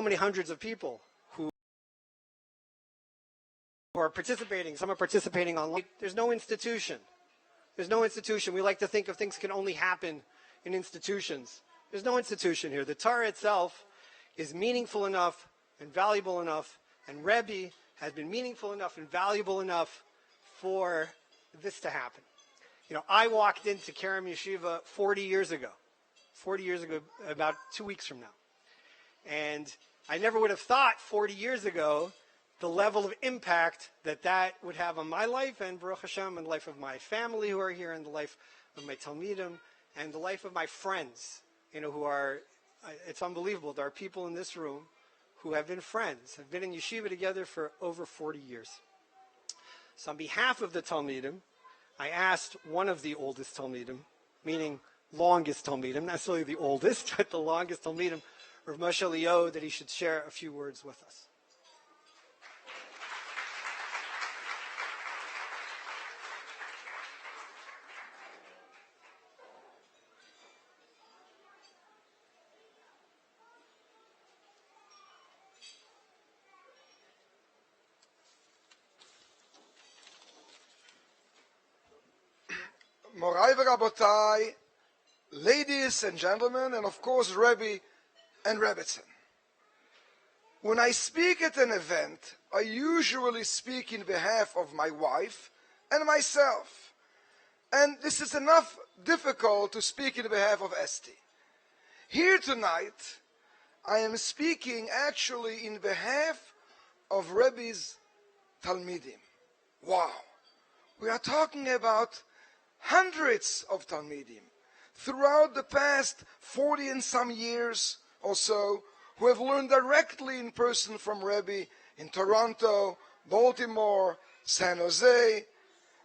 many hundreds of people who are participating. Some are participating online. There's no institution. There's no institution. We like to think of things can only happen in institutions. There's no institution here. The Torah itself is meaningful enough and valuable enough, and Rebbe has been meaningful enough and valuable enough for this to happen. You know, I walked into Kerem Yeshiva 40 years ago, about 2 weeks from now. And I never would have thought 40 years ago the level of impact that would have on my life, and Baruch Hashem, and the life of my family who are here, and the life of my Talmidim, and the life of my friends, you know, who are, it's unbelievable. There are people in this room who have been friends, have been in yeshiva together for over 40 years. So on behalf of the Talmidim, I asked one of the oldest Talmidim, meaning longest Talmidim, not necessarily the oldest, but the longest Talmidim, Rav Moshe Leo, that he should share a few words with us. Morai v'Rabotai, ladies and gentlemen, and of course Rebbe and Rebbetzin. When I speak at an event, I usually speak in behalf of my wife and myself. And this is enough difficult to speak in behalf of Esti. Here tonight, I am speaking actually in behalf of Rebbe's Talmidim. Wow! We are talking about hundreds of Talmidim throughout the past 40 and some years or so, who have learned directly in person from Rebbe in Toronto, Baltimore, San Jose,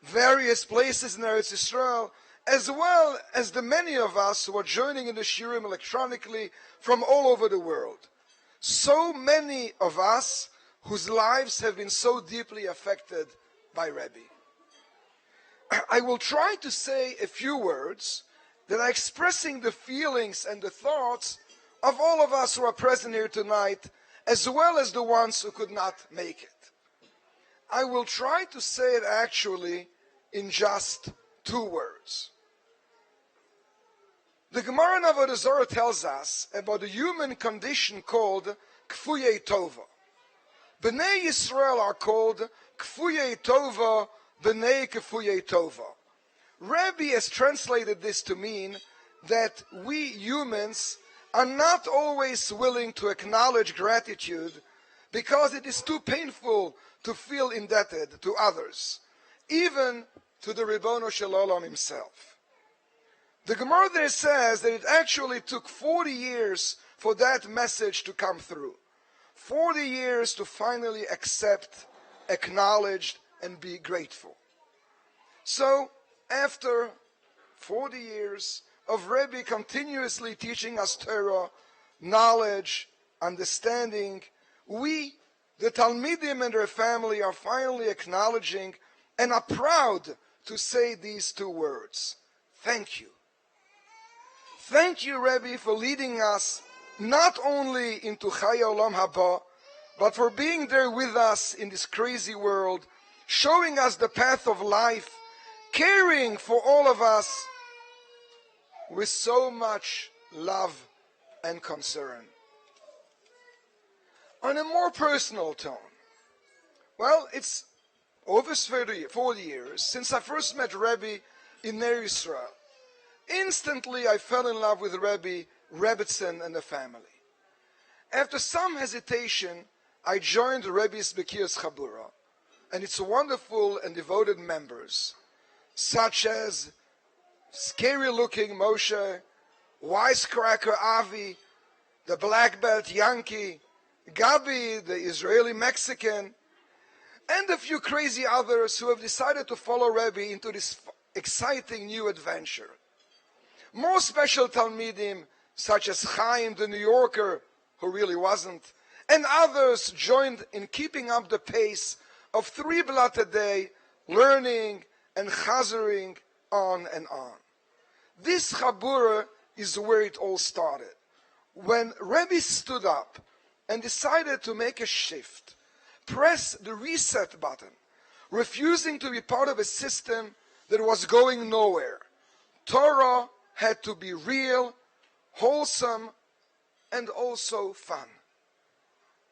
various places in Eretz Yisrael, as well as the many of us who are joining in the shiurim electronically from all over the world. So many of us whose lives have been so deeply affected by Rebbe. I will try to say a few words that are expressing the feelings and the thoughts of all of us who are present here tonight, as well as the ones who could not make it. I will try to say it actually in just 2 words. The Gemara in Avodah Zarah tells us about a human condition called Kfuyei Tova. Bnei Yisrael are called Kfuyei Tova, Bnei Kfuyei Tova. Rebbe has translated this to mean that we humans are not always willing to acknowledge gratitude because it is too painful to feel indebted to others, even to the Ribono Shel Olam himself. The Gemara there says that it actually took 40 years for that message to come through. 40 years to finally accept, acknowledge, and be grateful. So, after 40 years of Rebbe continuously teaching us Torah, knowledge, understanding, we, the Talmidim and their family, are finally acknowledging and are proud to say these 2 words. Thank you. Thank you, Rebbe, for leading us not only into Chaya Olam Haba, but for being there with us in this crazy world, showing us the path of life, caring for all of us with so much love and concern. On a more personal tone, well, it's over 40 years since I first met Rebbe in Ner Yisrael. Instantly I fell in love with Rebbe, Rebbetzin, and the family. After some hesitation, I joined Rebbe's Bekir's Chabura and its wonderful and devoted members, such as scary-looking Moshe, wisecracker Avi, the black belt Yankee, Gabi, the Israeli-Mexican, and a few crazy others who have decided to follow Rebbe into this exciting new adventure. More special Talmidim, such as Chaim, the New Yorker, who really wasn't, and others joined in keeping up the pace of 3 blat a day, learning and chazering on and on. This Chabura is where it all started. When Rebbe stood up and decided to make a shift, press the reset button, refusing to be part of a system that was going nowhere. Torah had to be real, wholesome, and also fun.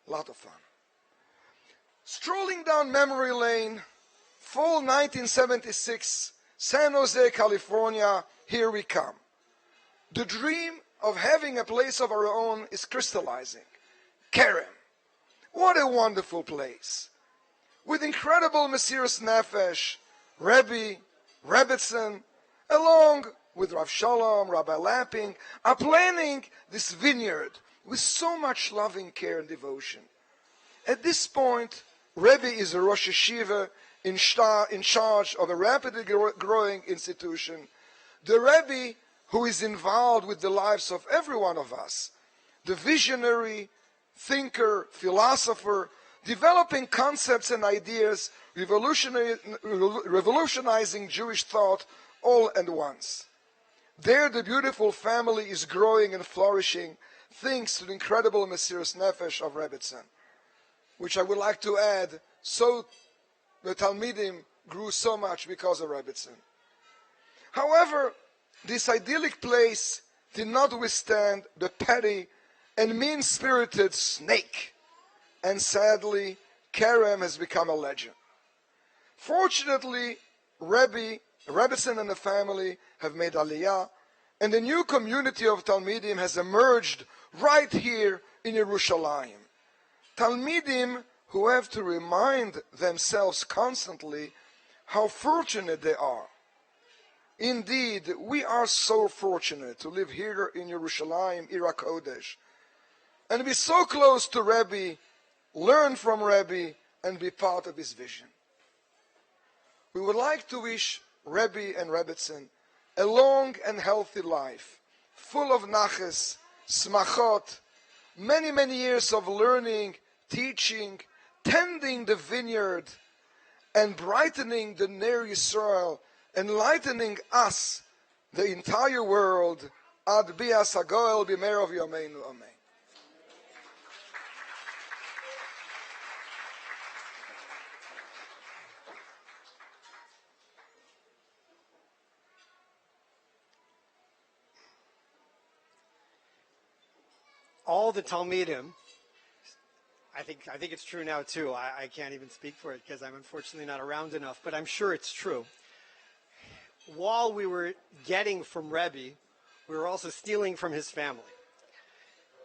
A lot of fun. Strolling down memory lane, fall 1976, San Jose, California, here we come. The dream of having a place of our own is crystallizing. Kerem. What a wonderful place. With incredible Mesiras Nefesh, Rebbe, Rebbetzin, along with Rav Shalom, Rabbi Lapping, are planning this vineyard with so much loving care and devotion. At this point, Rebbe is a Rosh Yeshiva in charge of a rapidly growing institution. The Rebbe who is involved with the lives of every one of us, the visionary, thinker, philosopher, developing concepts and ideas, revolutionizing Jewish thought all at once. There the beautiful family is growing and flourishing thanks to the incredible Mesiras Nefesh of Rebbetzin, which I would like to add, so the Talmidim grew so much because of Rebbetzin. However, this idyllic place did not withstand the petty and mean-spirited snake, and sadly, Kerem has become a legend. Fortunately, Rebbetzin and the family have made Aliyah, and a new community of Talmidim has emerged right here in Yerushalayim. Talmidim who have to remind themselves constantly how fortunate they are. Indeed, we are so fortunate to live here in Yerushalayim, Ir HaKodesh, and be so close to Rebbe, learn from Rebbe, and be part of his vision. We would like to wish Rebbe and Rebbetzin a long and healthy life, full of naches, smachot, many, many years of learning, teaching, tending the vineyard, and brightening the Ner Yisrael, enlightening us, the entire world, ad bias hagoel b'meir of Yomeinu, amen. All the Talmidim, I think it's true now too. I can't even speak for it because I'm unfortunately not around enough, but I'm sure it's true. While we were getting from Rebbe, we were also stealing from his family.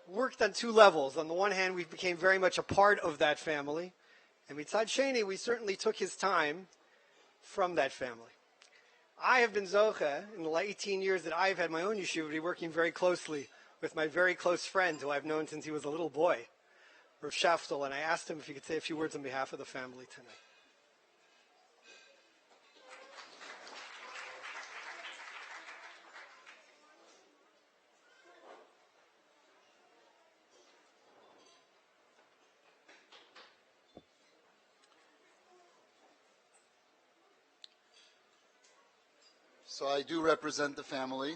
Worked on two levels. On the one hand, we became very much a part of that family, and mitzad sheni, we certainly took his time from that family. I have been zoche in the 18 years that I've had my own yeshiva, working very closely with my very close friend who I've known since he was a little boy, Rav Shaftel, and I asked him if he could say a few words on behalf of the family tonight. So I do represent the family,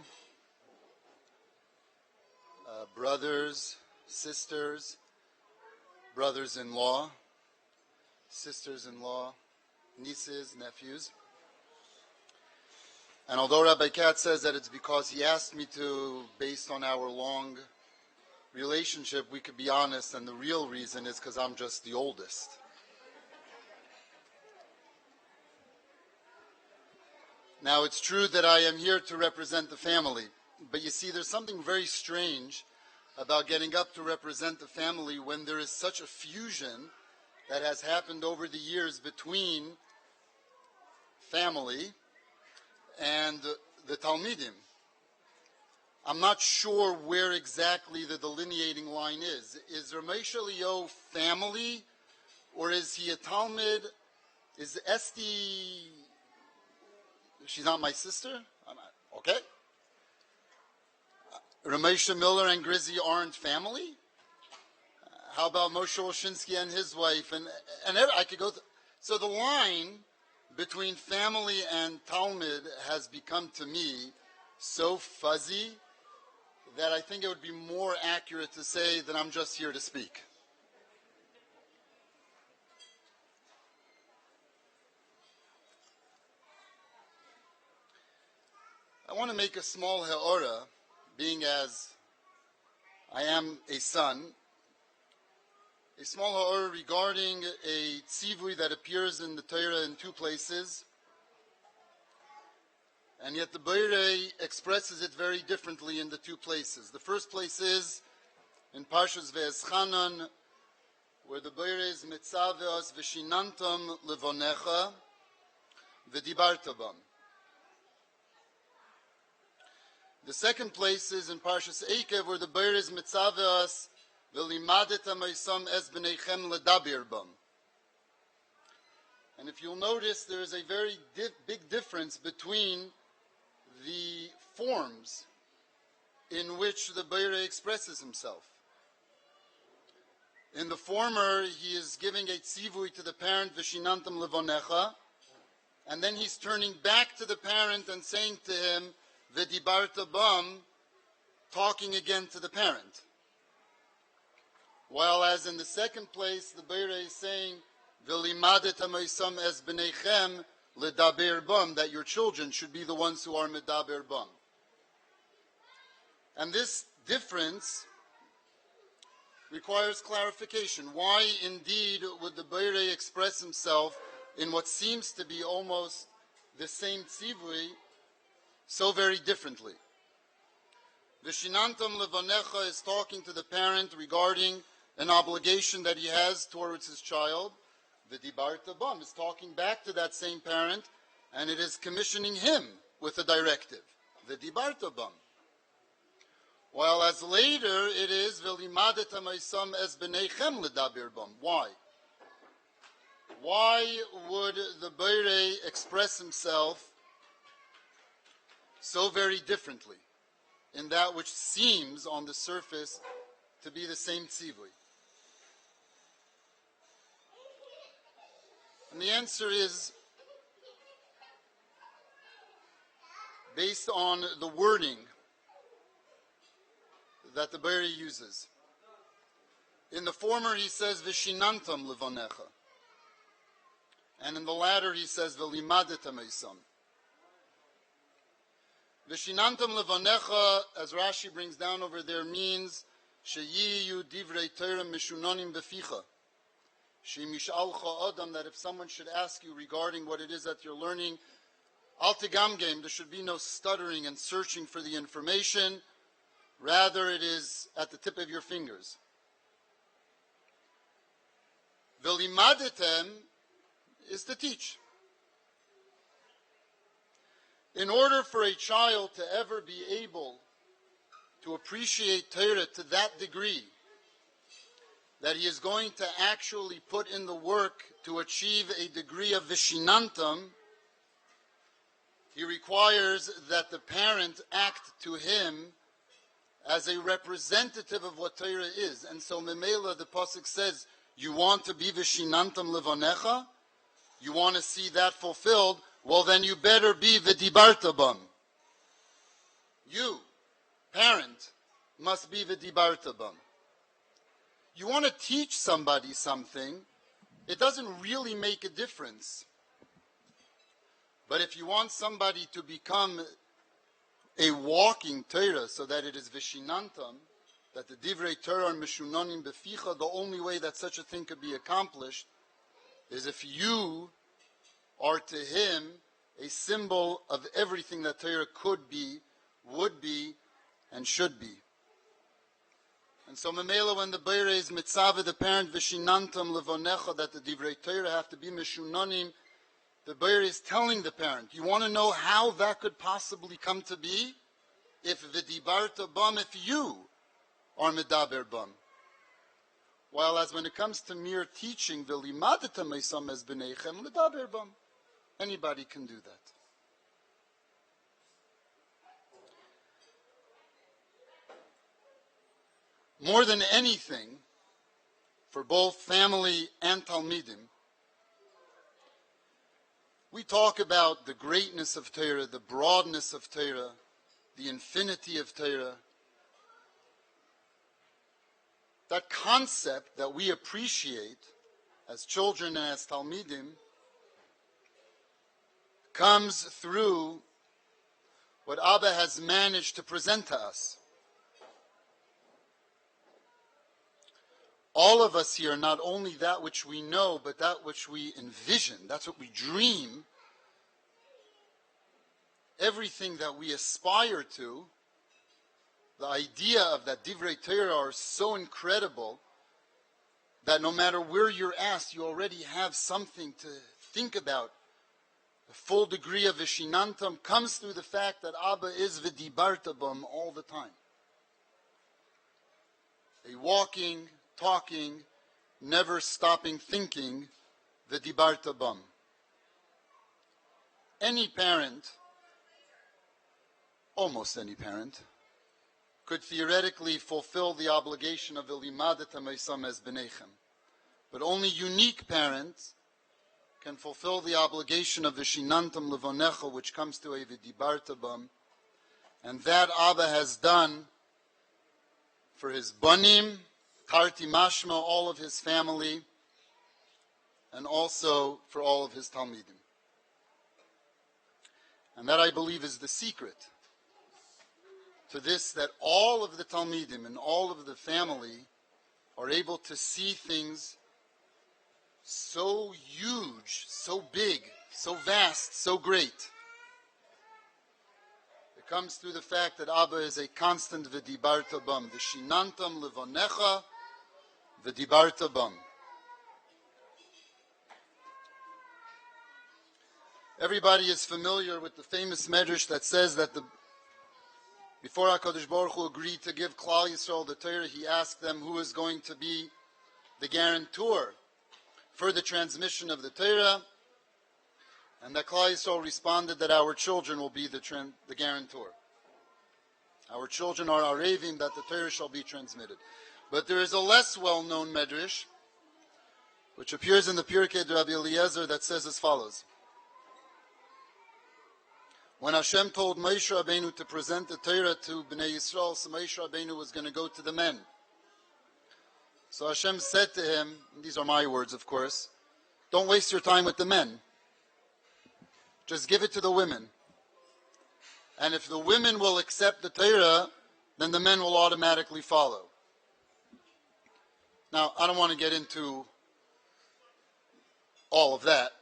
brothers, sisters, brothers-in-law, sisters-in-law, nieces, nephews. And although Rabbi Katz says that it's because he asked me to, based on our long relationship, we could be honest, and the real reason is because I'm just the oldest. Now, it's true that I am here to represent the family, but you see, there's something very strange about getting up to represent the family when there is such a fusion that has happened over the years between family and the Talmidim. I'm not sure where exactly the delineating line is. Is Ramesh Eliyahu family, or is he a Talmid? Is Esti... She's not my sister? Okay. Ramesha Miller and Grizzy aren't family? How about Moshe Olshinsky and his wife? And I could go... So the line between family and Talmud has become, to me, so fuzzy that I think it would be more accurate to say that I'm just here to speak. want to make a small ha'ora, being as I am a son, a small ha'ora regarding a tzivui that appears in the Torah in two places, and yet the Beirei expresses it very differently in the two places. The first place is in Parshas Ve'eschanan, where the Beirei is mitzaveos v'shinantam levonecha v'dibarta bam. The second place is in Parshas Eikev, where the Beirei is mitzaveos v'limadet ha'maisam es b'neichem ledabir bam. And if you'll notice, there is a very big difference between the forms in which the Beirei expresses himself. In the former, he is giving a tzivui to the parent, v'shinantam levonecha, and then he's turning back to the parent and saying to him, v'dibarta bam, talking again to the parent. While as in the second place, the Beirei is saying, v'limadet ha'maisam es b'neichem ledaber bam, that your children should be the ones who are medaber bam. And this difference requires clarification. Why indeed would the Beirei express himself in what seems to be almost the same tzivui so very differently? V'shinantam levonecha is talking to the parent regarding an obligation that he has towards his child. V'dibarta bam is talking back to that same parent, and it is commissioning him with a directive. V'dibarta bam. While as later it is v'limadet ha'maisam es b'neichem ledabir bam. Why? Why would the Beirei express himself so very differently in that which seems on the surface to be the same tzivui? And the answer is based on the wording that the Beirei uses. In the former he says v'shinantam levonecha, and in the latter he says v'limadet ha'meisam. V'shinantam levonecha, as Rashi brings down over there, means sheyiyu divrei torah mishunonim beficha. Shemish'alcha adam, that if someone should ask you regarding what it is that you're learning, al tegamgem, there should be no stuttering and searching for the information. Rather, it is at the tip of your fingers. V'limadetem is to teach. In order for a child to ever be able to appreciate Torah to that degree, that he is going to actually put in the work to achieve a degree of vishinantam, he requires that the parent act to him as a representative of what Torah is. And so Memela, the Pasuk says, you want to be vishinantam levonecha? You want to see that fulfilled? Well, then you better be v'dibarta bam. You, parent, must be v'dibarta bam. You want to teach somebody something, it doesn't really make a difference. But if you want somebody to become a walking Torah, so that it is vishinantam, that the divrei Torah are mishunonim beficha, the only way that such a thing could be accomplished is if you are to him a symbol of everything that Torah could be, would be, and should be. And so Memela, when the Beirei is mitzaveh, the parent vishinantam levonecha, that the divrei Torah have to be mishunonim, the Beirei is telling the parent, you want to know how that could possibly come to be? If v'dibarta bam, if you are medaber bam. While as when it comes to mere teaching, v'limadet ha'meisam es b'neichem ledaber bam. Anybody can do that. More than anything, for both family and Talmidim, we talk about the greatness of Torah, the broadness of Torah, the infinity of Torah. That concept that we appreciate as children and as Talmidim comes through what Abba has managed to present to us. All of us here, not only that which we know, but that which we envision, that's what we dream, everything that we aspire to, the idea of that Divrei Torah are so incredible that no matter where you're asked, you already have something to think about. The full degree of Vishinantam comes through the fact that Abba is V'dibarta Bam all the time. A walking, talking, never stopping thinking V'dibarta Bam. Any parent, almost any parent, could theoretically fulfill the obligation of Ilimadet HaMeisam as B'neichem. But only unique parents can fulfill the obligation of Vishinantam Levonecha, which comes to a V'dibarta Bam. And that Abba has done for his Banim, Karti Mashma, all of his family, and also for all of his Talmidim. And that, I believe, is the secret to this, that all of the Talmidim and all of the family are able to see things so huge, so big, so vast, so great. It comes through the fact that Abba is a constant V'dibarta Bam. V'shinantam levonecha V'dibarta Bam. Everybody is familiar with the famous medrash that says that before HaKadosh Baruch Hu agreed to give Klal Yisrael the Torah, he asked them who is going to be the guarantor for the transmission of the Torah, and that Klal Yisrael responded that our children will be the guarantor. Our children are arevim, that the Torah shall be transmitted. But there is a less well-known medrash, which appears in the Pirkei Rabbi Eliezer, that says as follows. When Hashem told Moshe Rabbeinu to present the Torah to Bnei Yisrael, so Moshe Rabbeinu was going to go to the men. So Hashem said to him, and these are my words, of course, don't waste your time with the men. Just give it to the women. And if the women will accept the Torah, then the men will automatically follow. Now, I don't want to get into all of that.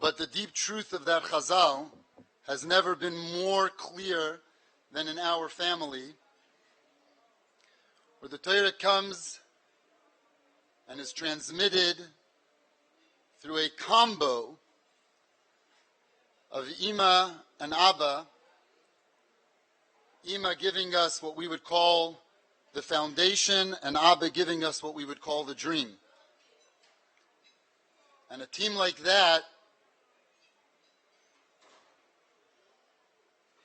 But the deep truth of that Chazal has never been more clear than in our family, where the Torah comes and is transmitted through a combo of Ima and Abba, Ima giving us what we would call the foundation, and Abba giving us what we would call the dream. And a team like that,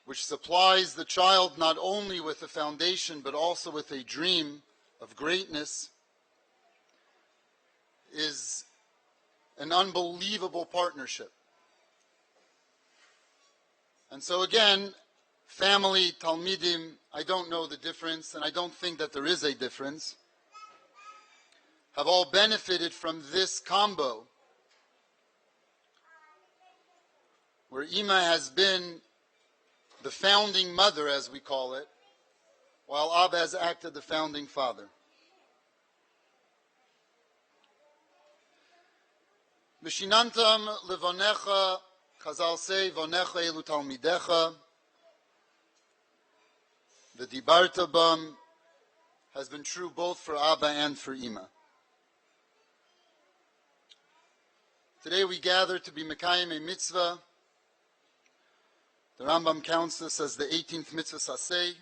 which supplies the child not only with a foundation, but also with a dream of greatness, is an unbelievable partnership. And so again, family, Talmidim, I don't know the difference, and I don't think that there is a difference, have all benefited from this combo, where Ima has been the founding mother, as we call it, while Abba has acted the founding father. Vishinantam levonecha, Chazal say, vonecha elu talmidecha. The dibarta bam has been true both for Abba and for Ima. Today we gather to be Mekayim a mitzvah. The Rambam counts this as the 18th mitzvah saseh,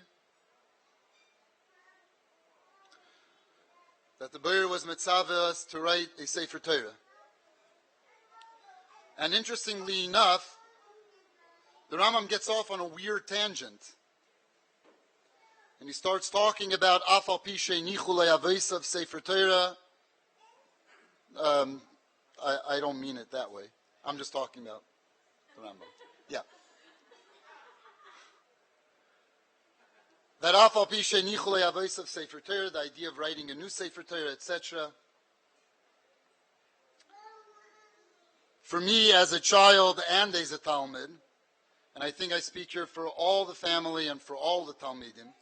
that the Beir was mitzvah us to write a sefer Torah. And interestingly enough, the Rambam gets off on a weird tangent. And he starts talking about Afal Pishe Nichulei Avesav Sefer Torah. I don't mean it that way. I'm just talking about the Rambam. Yeah. That Afal Pishe Nichulei Avesav Sefer Torah, the idea of writing a new Sefer Torah, etc. For me as a child and as a Talmud, and I think I speak here for all the family and for all the Talmidim,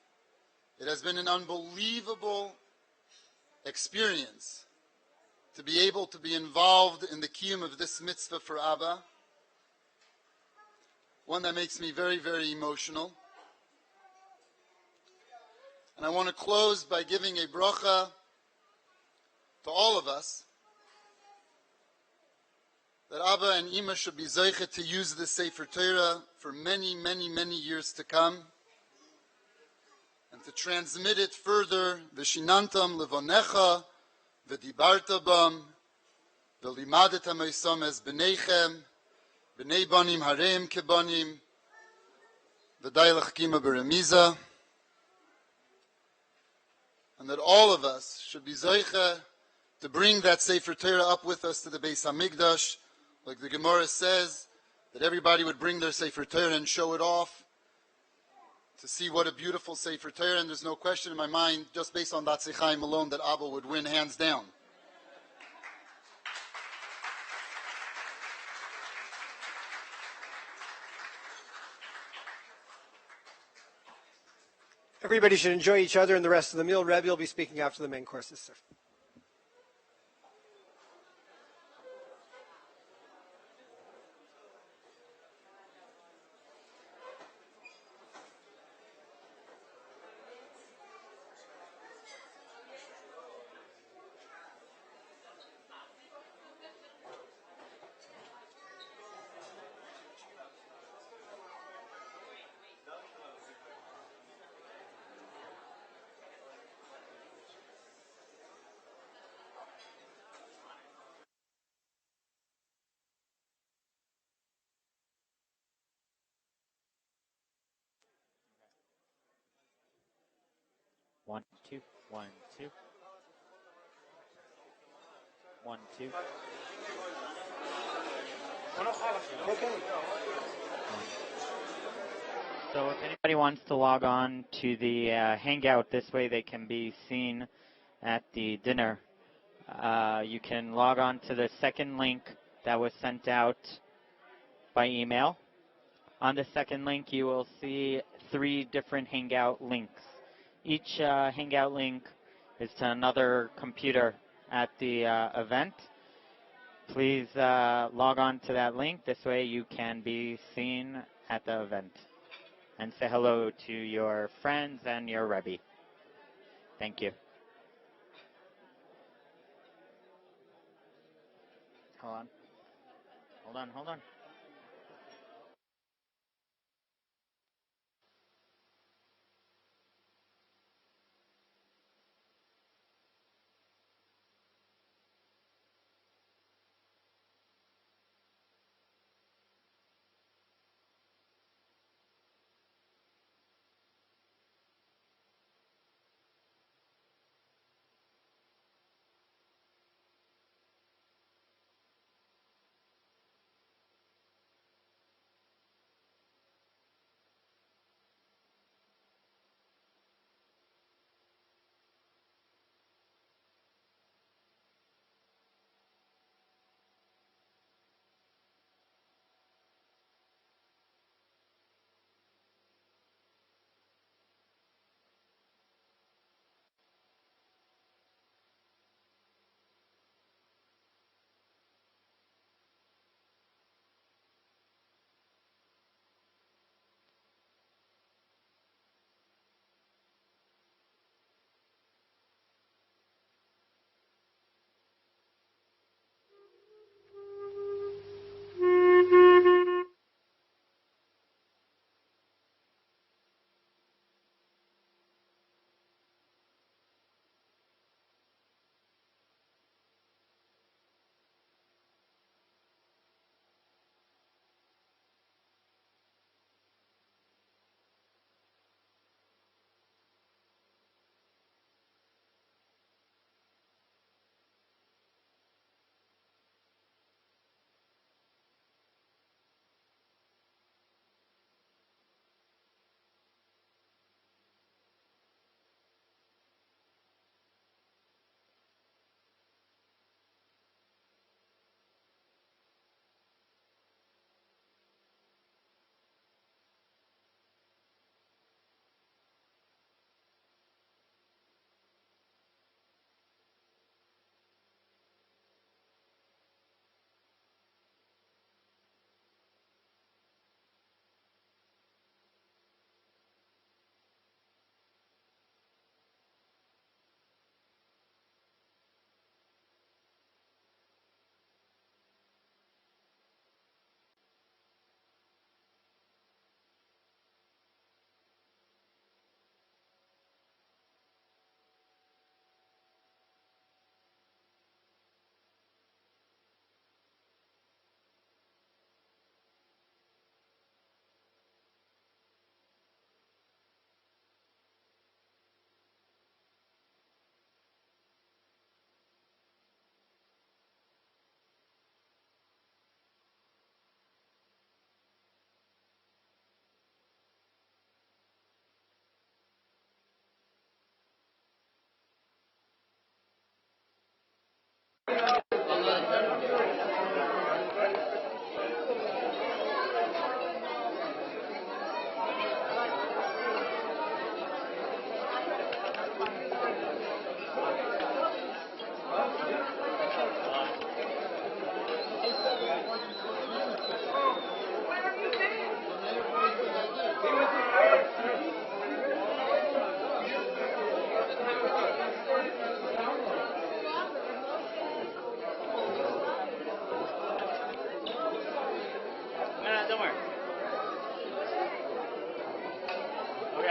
it has been an unbelievable experience to be able to be involved in the kiyum of this mitzvah for Abba, one that makes me very, very emotional. And I want to close by giving a bracha to all of us, that Abba and Ima should be zeicha to use the sefer Torah for many, many, many years to come, and to transmit it further. V'shinantam levonecha, v'dibarta bam, v'limadetam eisam es b'neichem, b'nei banim hareim kebanim, v'dailach kima beremiza, and that all of us should be zeicha to bring that sefer Torah up with us to the Beis Hamikdash, like the Gemara says, that everybody would bring their sefer Torah and show it off, to see what a beautiful sefer Torah. And there's no question in my mind, just based on that Sechaim alone, that Abba would win hands down. Everybody should enjoy each other and the rest of the meal. Rebbe will be speaking after the main courses, sir. One, two, 1, 2. 1, 2. So if anybody wants to log on to the Hangout, this way they can be seen at the dinner. You can log on to the second link that was sent out by email. On the second link, you will see 3 different Hangout links. Each Hangout link is to another computer at the event. Please log on to that link. This way you can be seen at the event. And say hello to your friends and your Rebbe. Thank you. Hold on. Hold on, hold on.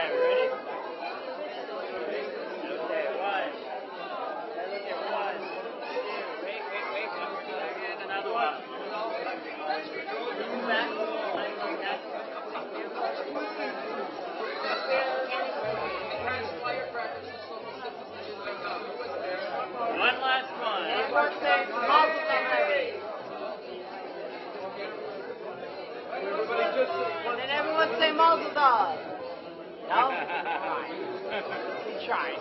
Okay, ready? Okay, one. Look at one. Two. Wait. And another one. Back. Like that. One last one. Everyone say Mazel Tov. And then everyone say Mazel Tov. No? We tried.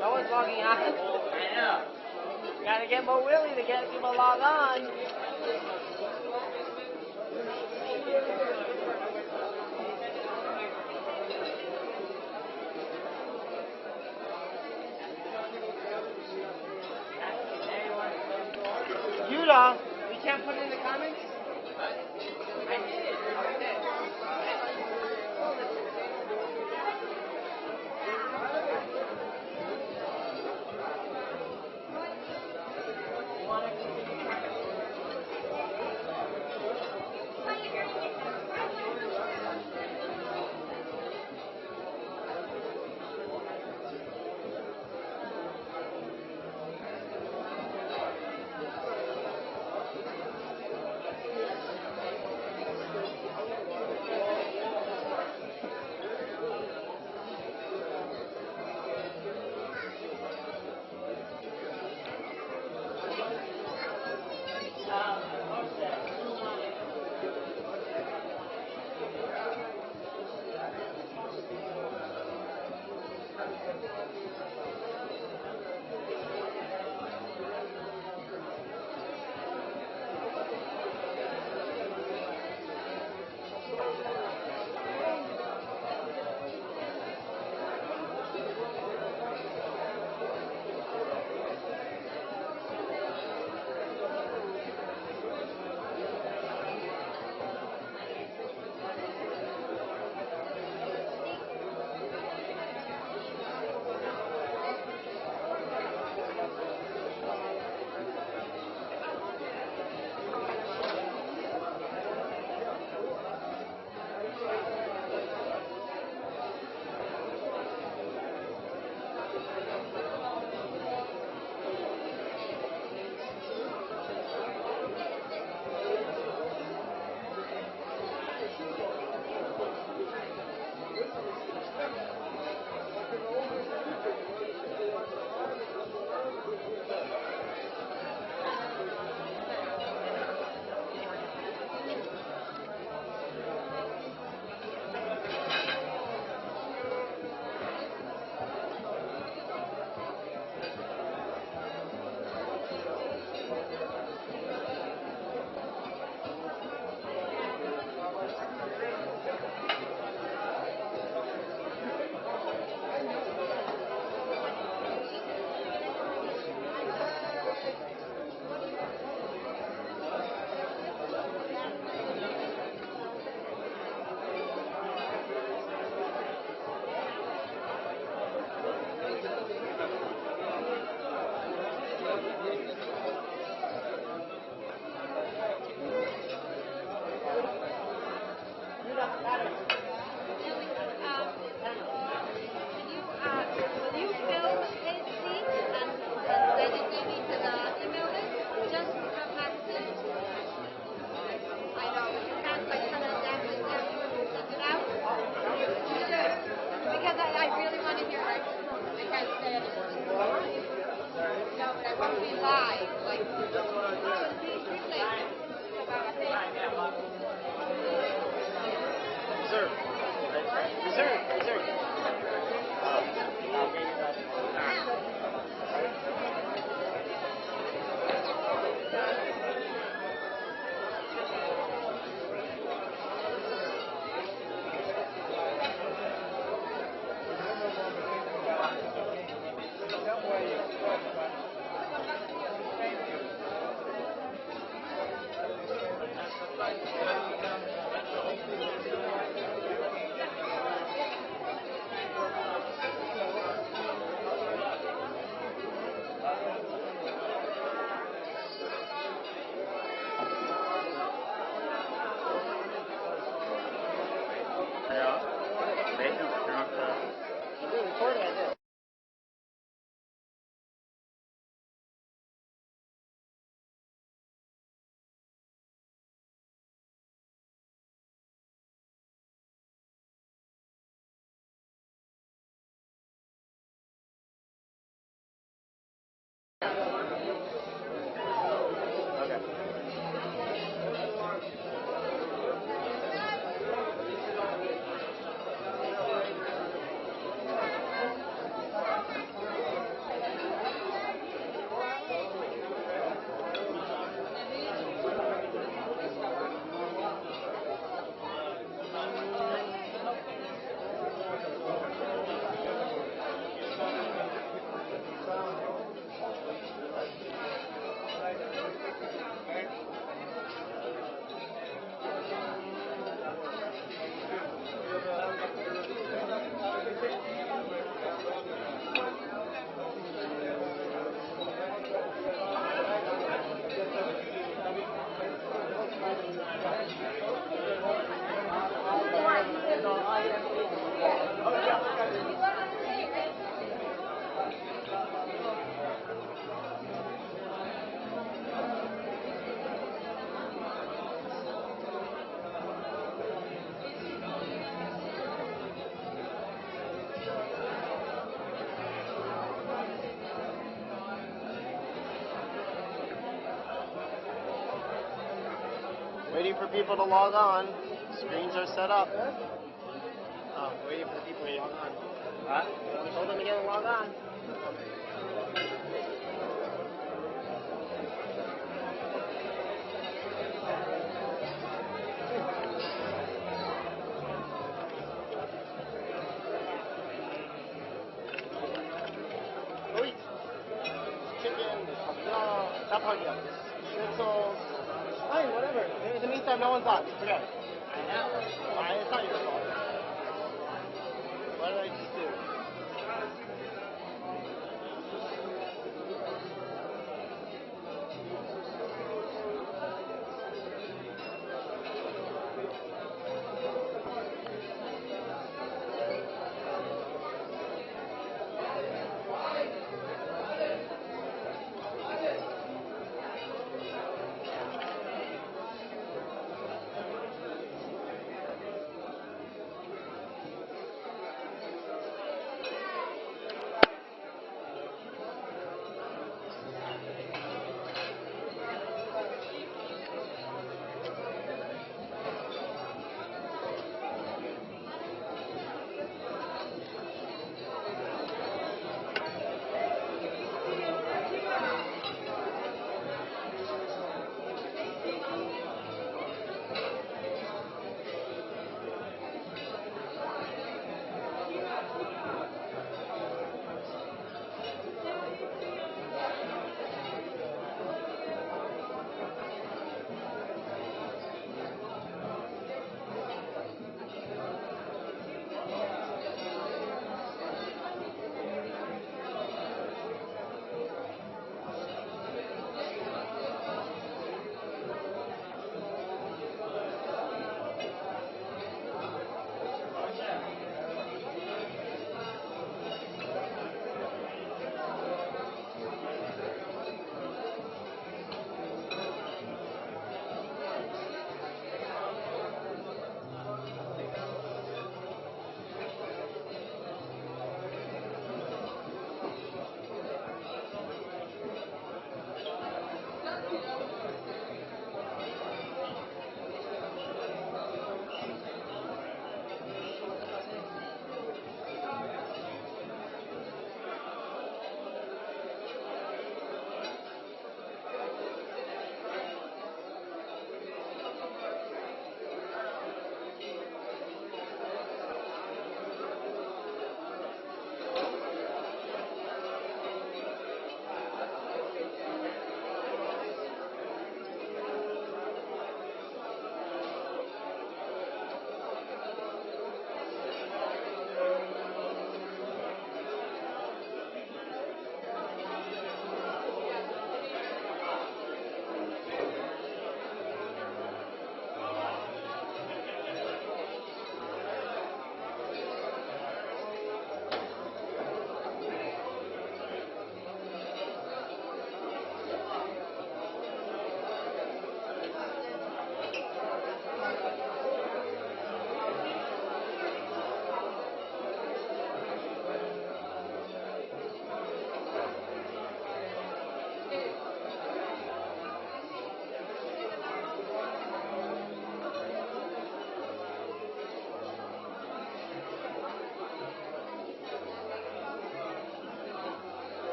No one's logging on. I know. Gotta get more Willie to get people log on. Judah, we can't put it in the comments? I did. Waiting for people to log on. Screens are set up. Oh, waiting for people to log on. What? We told them to get and log on. Wait. Chicken, chapagya, schnitzel. Fine, whatever. In the meantime, no one's on. Forget it. I know. It's not your fault. What did I just do?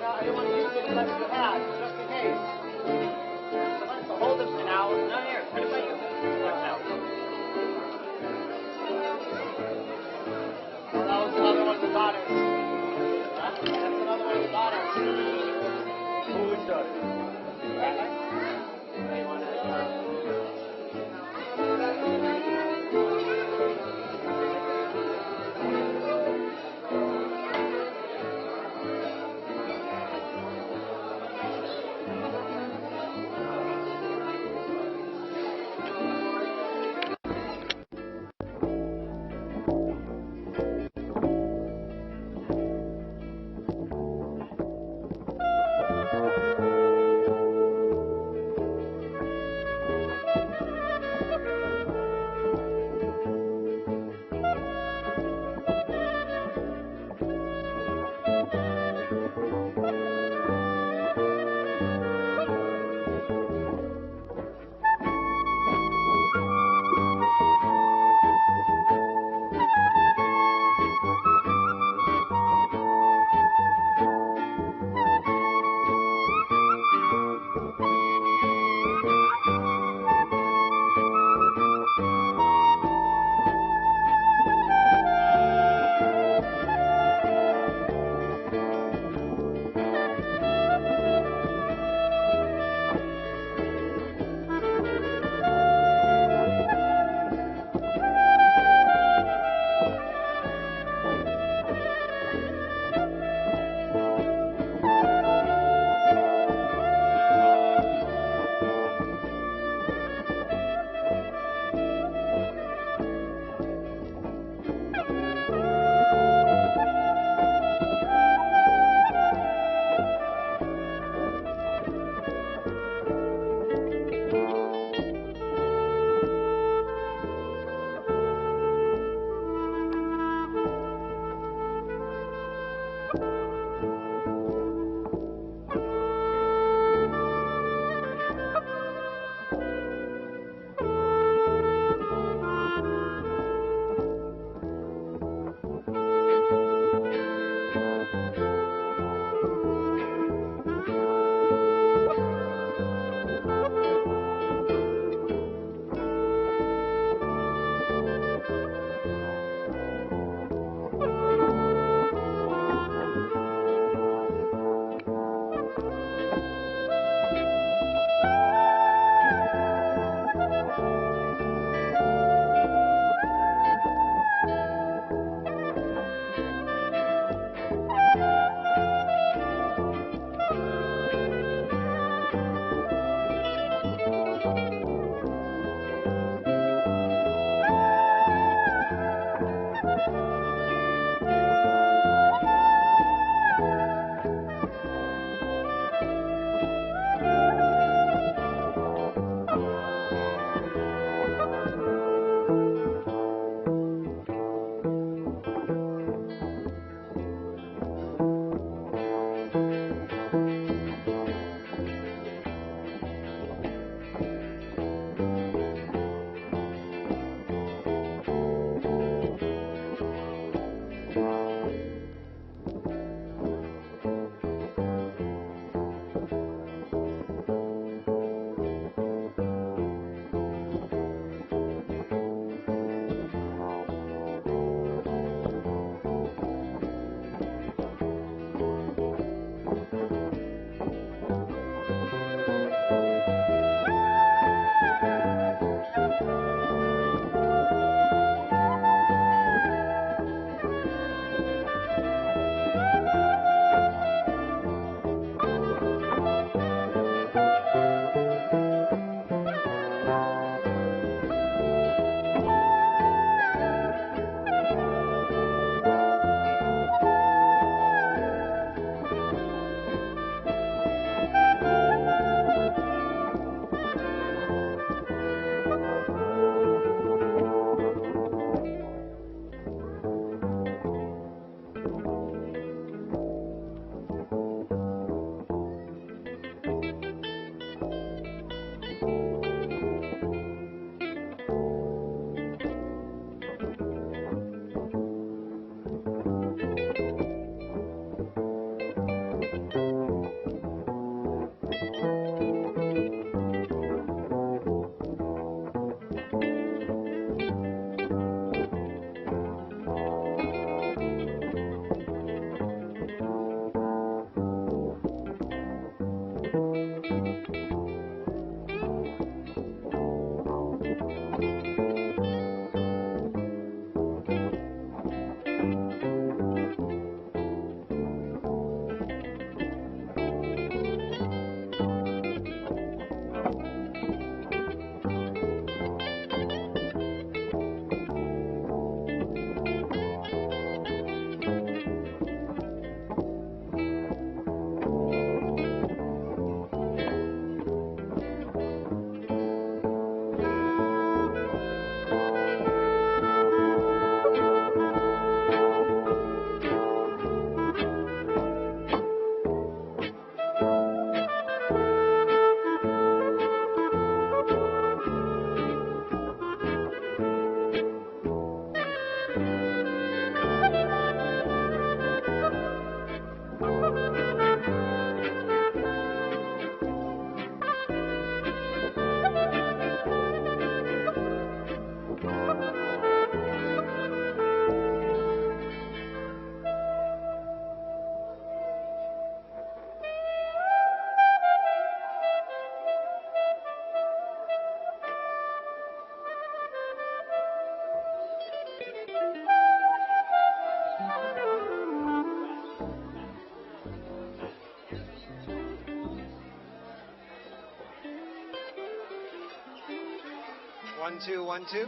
I didn't want to use it unless you had, just in case. So hold them now. No, here. Put it by you. No. Oh, that was another one of the daughters. Huh? That's another one of the daughters. Who's daughter? 1, 2, 1, 2.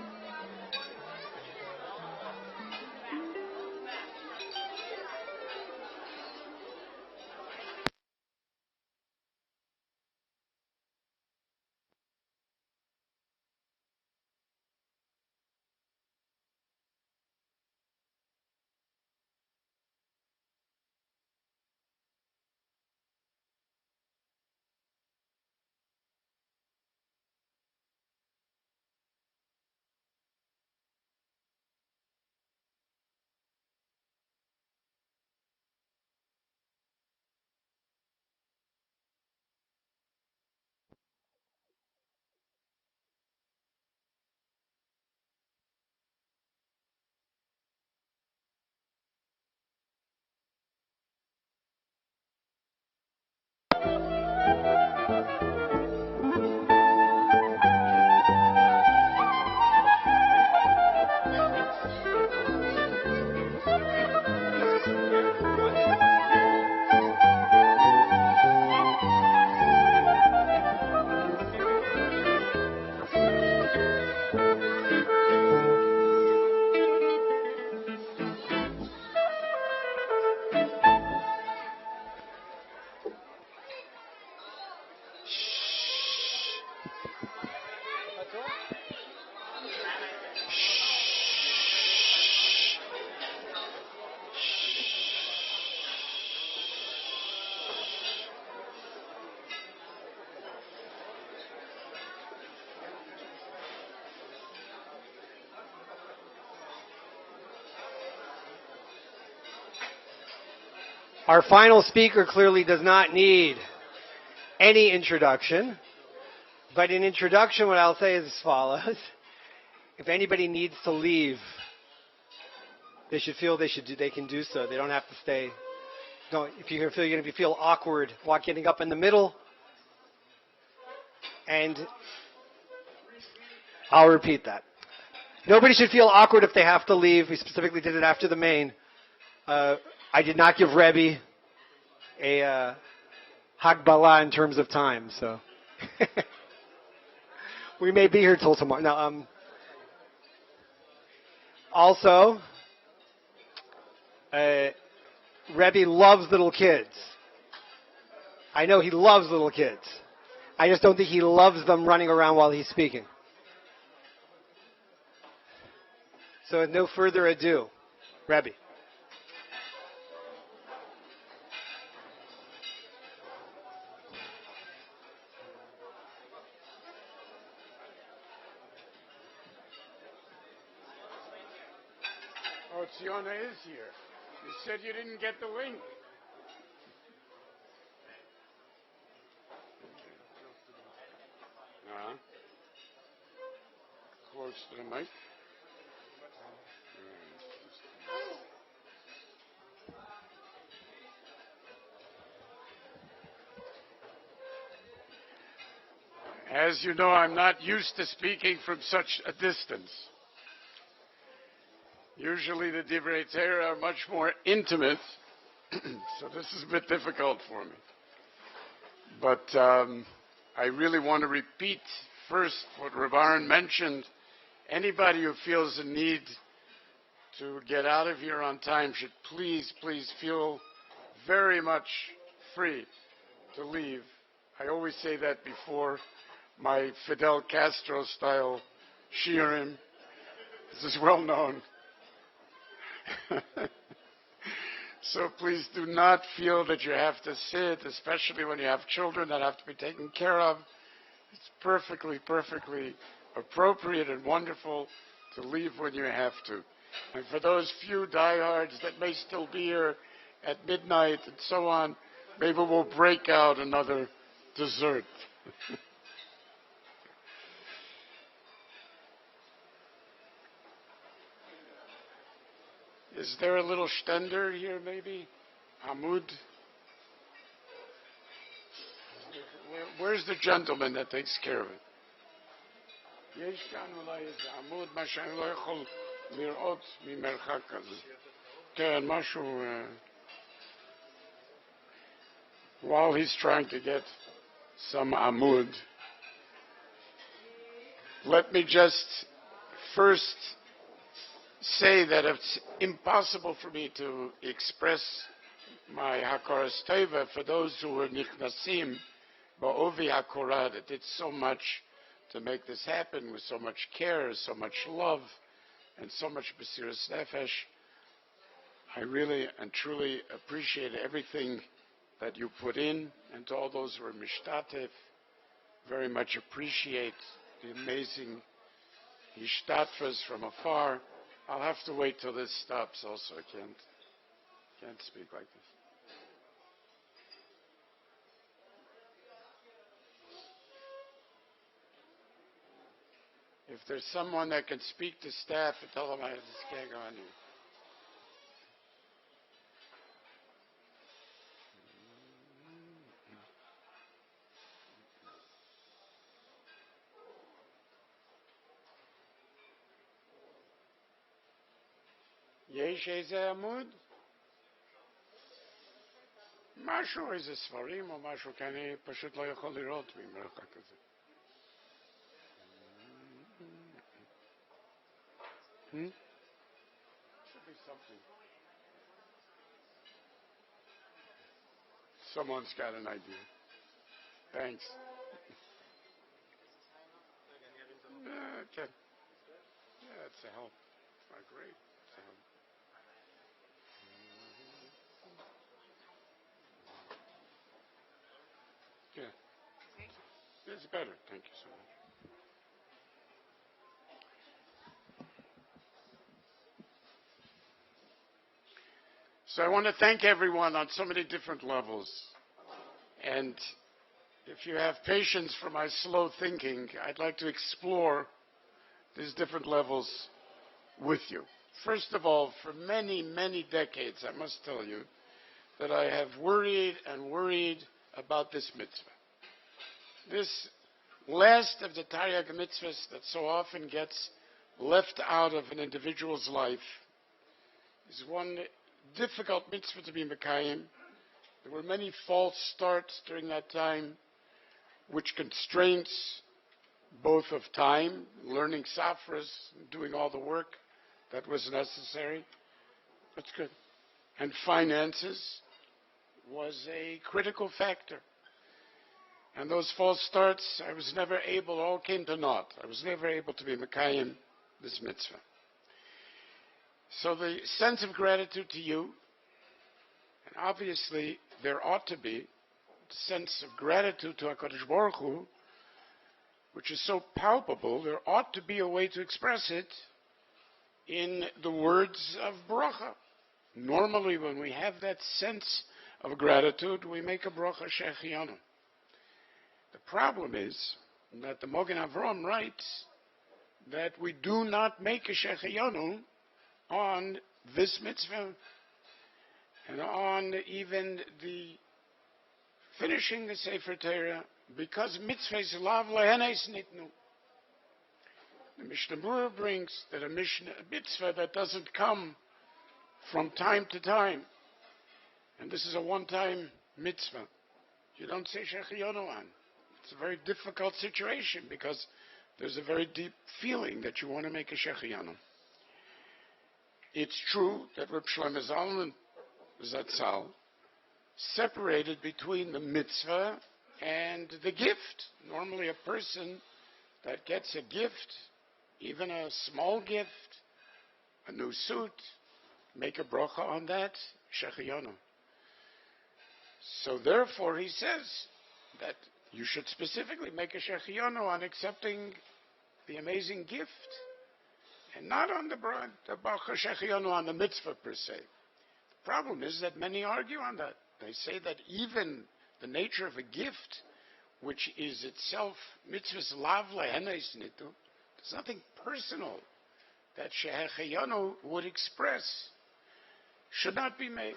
Our final speaker clearly does not need any introduction, but in introduction, what I'll say is as follows. If anybody needs to leave, they should feel they can do so. They don't have to stay. If you're going to feel awkward getting up in the middle, and I'll repeat that. Nobody should feel awkward if they have to leave. We specifically did it after the main. I did not give Rebbe a Hagbala in terms of time, so we may be here till tomorrow. No, also, Rebbe loves little kids. I know he loves little kids. I just don't think he loves them running around while he's speaking. So with no further ado, Rebbe. Oh, Tziona is here. You said you didn't get the link. Close to the mic. As you know, I'm not used to speaking from such a distance. Usually the Divrei Torah are much more intimate, so this is a bit difficult for me. But I really want to repeat first what Rav Aaron mentioned. Anybody who feels a need to get out of here on time should please feel very much free to leave. I always say that before my Fidel Castro style shiurim. This is well known. So please do not feel that you have to sit, especially when you have children that have to be taken care of. It's perfectly appropriate and wonderful to leave when you have to. And for those few diehards that may still be here at midnight and so on, maybe we'll break out another dessert. Is there a little stender here, maybe? Amud? Where's the gentleman that takes care of it? יש כאן אולי איזה עמוד, מה שאני לא יכול לראות ממרחק כזה. כן, משהו... While he's trying to get some amud. Let me just first say that it's impossible for me to express my hakaras tova for those who were nichnasim ba'ovi hakorah, that did so much to make this happen with so much care, so much love, and so much besiras nefesh. I really and truly appreciate everything that you put in, and to all those who are mishtatev, very much appreciate the amazing ishtatvas from afar. I'll have to wait till this stops also. I can't speak like this. If there's someone that can speak to staff and tell them I just can't go on here. יש איזה עמוד? משהו, איזה ספרים או משהו, כי אני פשוט לא יכול לראות ממרחק כזה. Should be something. Someone's got an idea. Thanks. Okay. Yeah, it's a help. Oh, great. It's a help. Yeah. It's better. Thank you so much. So I want to thank everyone on so many different levels. And if you have patience for my slow thinking, I'd like to explore these different levels with you. First of all, for many, many decades, I must tell you that I have worried and worried about this mitzvah. This last of the Taryag mitzvahs that so often gets left out of an individual's life is one difficult mitzvah to be Mekayim. There were many false starts during that time, which constraints both of time, learning safras, doing all the work that was necessary. That's good. And finances was a critical factor. And those false starts, I was never able, all came to naught. I was never able to be Mekayim this mitzvah. So the sense of gratitude to you, and obviously there ought to be the sense of gratitude to HaKadosh Baruch Hu, which is so palpable, there ought to be a way to express it in the words of bracha. Normally when we have that sense of gratitude, we make a bracha shechianu. The problem is that the Mogen Avram writes that we do not make a shechianu on this mitzvah and on even the finishing the sefer Torah, because mitzvah is lav lehenes nitnu. The Mishnah Berurah brings that a mitzvah that doesn't come from time to time, and this is a one-time mitzvah, you don't say shechianu on. It's a very difficult situation because there's a very deep feeling that you want to make a shechianu. It's true that Reb Shlomo Zalman Zatzal separated between the mitzvah and the gift. Normally a person that gets a gift, even a small gift, a new suit, make a bracha on that, shechianu. So therefore he says that you should specifically make a shechianu on accepting the amazing gift, and not on the bracha shechianu on the mitzvah per se. The problem is that many argue on that. They say that even the nature of a gift, which is itself mitzvahs lav lehenes nitu, there's nothing personal that shechianu would express, should not be made.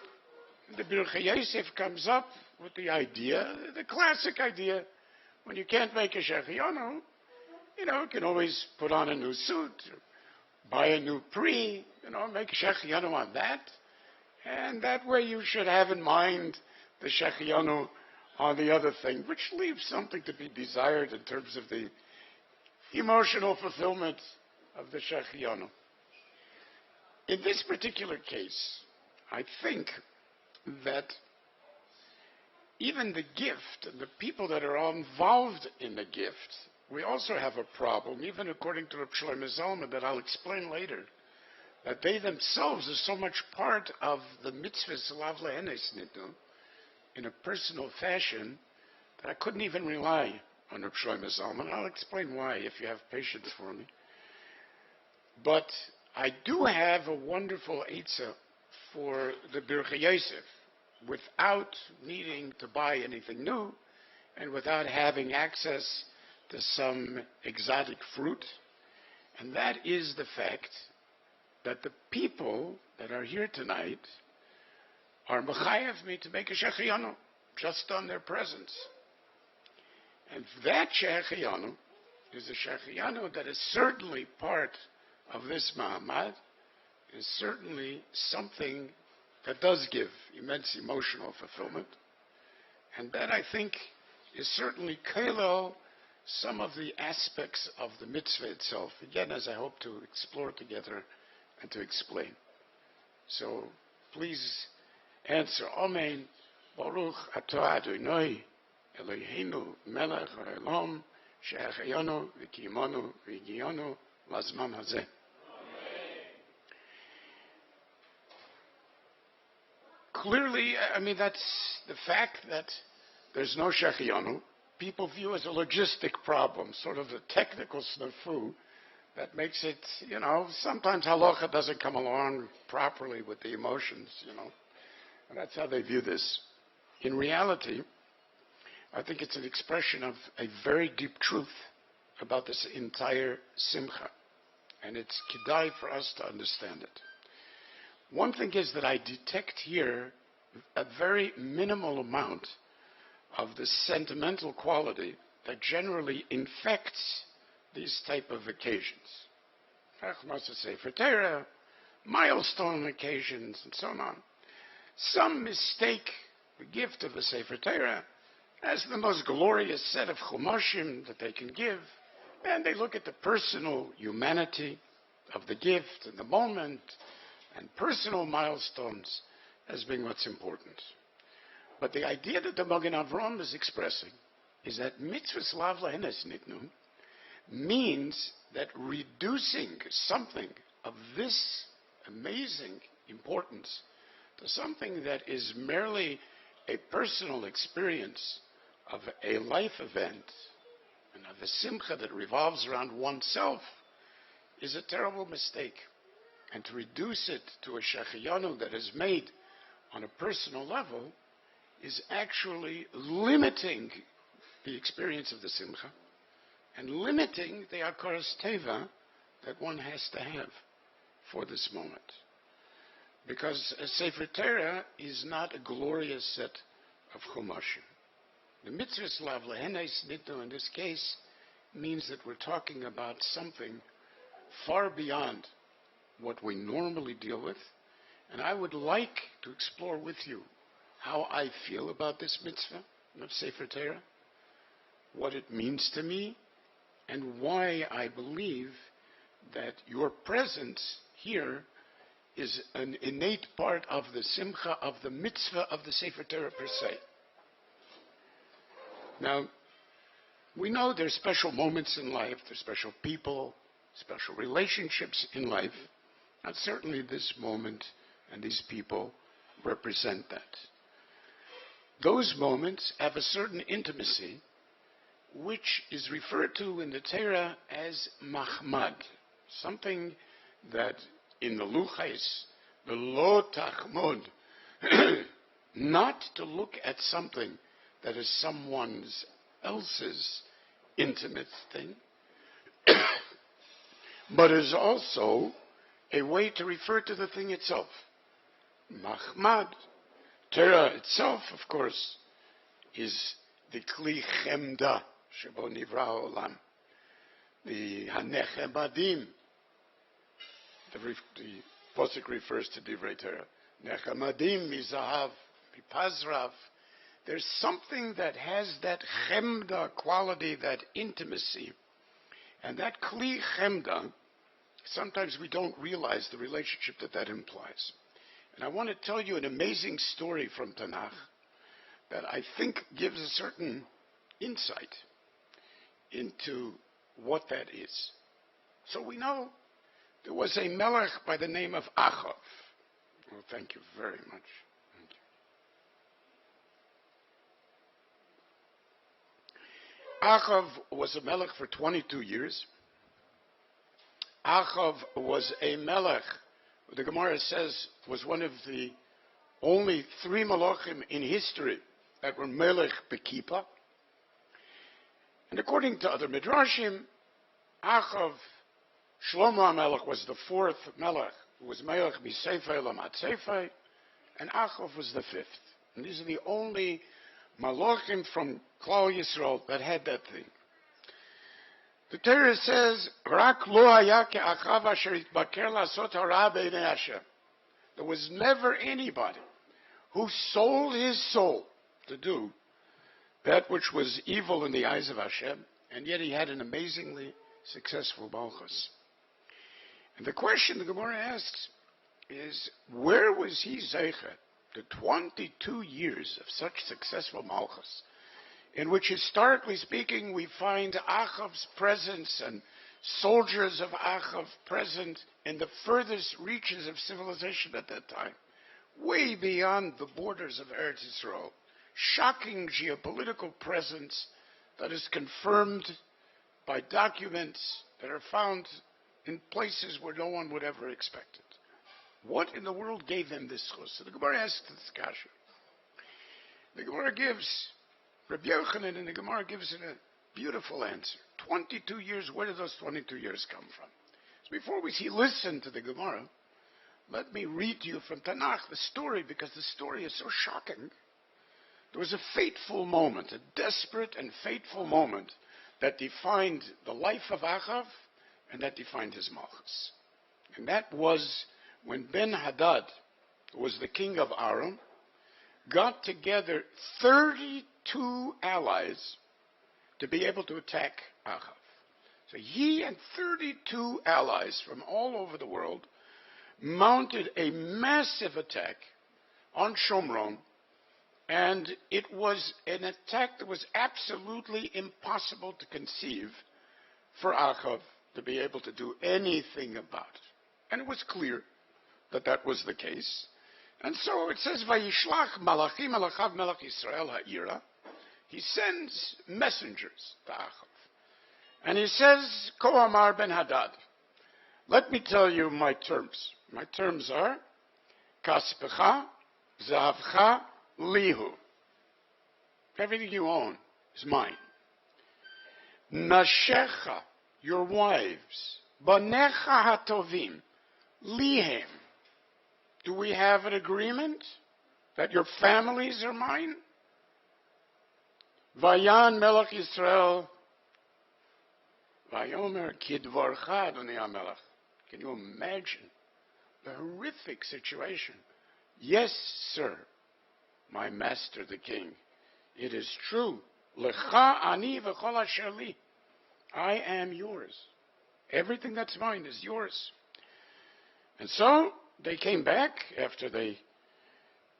The Birchei Yosef comes up with the idea, the classic idea, when you can't make a shechianu, you can always put on a new suit, buy a new pre, make a shechianu on that. And that way you should have in mind the shechianu on the other thing, which leaves something to be desired in terms of the emotional fulfillment of the Shechianu. In this particular case, I think that even the gift and the people that are involved in the gift, we also have a problem, even according to Reb Shlomo Zalman, that I'll explain later, that they themselves are so much part of the mitzvahs Lav Lehenes Nitnu in a personal fashion that I couldn't even rely on Reb Shlomo Zalman. I'll explain why if you have patience for me. But I do have a wonderful eitzah for the Birchei Yosef without needing to buy anything new and without having access to some exotic fruit. And that is the fact that the people that are here tonight are mechayev me to make a shechianu just on their presence. And that shechianu is a shechianu that is certainly part of this Mahamad, is certainly something that does give immense emotional fulfillment. And that, I think, is certainly kailo some of the aspects of the mitzvah itself, again, as I hope to explore together and to explain. So, please answer. Amen. Baruch atah Adonai Eloheinu melech haolam she'achayanu v'kiyimanu v'higiyanu lazman hazeh. Clearly, I mean, that's the fact that there's no shechianu. People view as a logistic problem, sort of a technical snafu that makes it, sometimes halacha doesn't come along properly with the emotions, And that's how they view this. In reality, I think it's an expression of a very deep truth about this entire simcha. And it's kedai for us to understand it. One thing is that I detect here a very minimal amount of the sentimental quality that generally infects these type of occasions. Hachnasat sefer torah, milestone occasions, and so on. Some mistake the gift of the sefer torah as the most glorious set of chumashim that they can give, and they look at the personal humanity of the gift and the moment and personal milestones as being what's important. But the idea that the Magen Avraham is expressing is that mitzvahs lav lehenes nitnu means that reducing something of this amazing importance to something that is merely a personal experience of a life event and of a simcha that revolves around oneself is a terrible mistake. And to reduce it to a shechiyanu that is made on a personal level is actually limiting the experience of the simcha and limiting the akaras teva that one has to have for this moment. Because a sefer torah is not a glorious set of chumashim. The mitzvahs lav lehenes nitnu in this case means that we're talking about something far beyond what we normally deal with, and I would like to explore with you how I feel about this mitzvah of sefer torah, what it means to me, and why I believe that your presence here is an innate part of the simcha of the mitzvah of the sefer torah per se. Now, we know there's special moments in life, there's special people, special relationships in life, and certainly this moment and these people represent that. Those moments have a certain intimacy, which is referred to in the Torah as mahmad, something that in the luchais, the lo tachmod, not to look at something that is someone else's intimate thing, but is also a way to refer to the thing itself. Mahmad. Torah itself, of course, is the kli chemda shebo nivra olam, the hanechebadim. The posuk refers to divrei Torah. Nechamadim mizahav mipazrav. There's something that has that chemda quality, that intimacy, And that Kli Chemda, sometimes we don't realize the relationship that implies. And I want to tell you an amazing story from Tanakh that I think gives a certain insight into what that is. So we know there was a melech by the name of Achav. Well, thank you very much. Thank you. Achav was a melech for 22 years. Achav was a melech, the Gemara says, was one of the only 3 malachim in history that were melech bekipa. And according to other midrashim, Achav, Shlomo HaMelech was the 4th melech, who was melech misefei lamat sefei, and Achav was the 5th. And these are the only malachim from Klal Yisrael that had that thing. The Torah says, "Rak lo haya ke'achav asher itbaker lasot hara b'nei Hashem." There was never anybody who sold his soul to do that which was evil in the eyes of Hashem, and yet he had an amazingly successful malchus. And the question the Gemara asks is, where was he zeicher the 22 years of such successful malchus, in which, historically speaking, we find Achav's presence and soldiers of Achav present in the furthest reaches of civilization at that time, way beyond the borders of Eretz Yisrael. Shocking geopolitical presence that is confirmed by documents that are found in places where no one would ever expect it. What in the world gave them this chus? So the Gemara asks this kasha. The Gemara gives, Rabbi Yochanan in the Gemara gives it a beautiful answer. 22 years, where did those 22 years come from? So before we listen to the Gemara, let me read to you from Tanakh the story, because the story is so shocking. There was a fateful moment, a desperate and fateful moment that defined the life of Achav and that defined his malchus. And that was when Ben-Hadad, who was the king of Aram, got together 32 allies to be able to attack Achav. So he and 32 allies from all over the world mounted a massive attack on Shomron, and it was an attack that was absolutely impossible to conceive for Achav to be able to do anything about. And it was clear that that was the case. And so it says, Vayishlach malachim alachav melech Yisrael ha'ira. He sends messengers to Achav. And he says, Ko amar ben Hadad, let me tell you my terms. My terms are, Kaspecha, Zahavcha, Lihu. Everything you own is mine. Nashecha, your wives, Banecha hatovim, Lihem. Do we have an agreement that your families are mine? Vayan melech Yisrael, Vayomer kidvorcha adonai hamelech. Can you imagine the horrific situation? Yes, sir, my master the king, it is true. Lecha ani v'chol asher li. I am yours. Everything that's mine is yours. And so they came back after they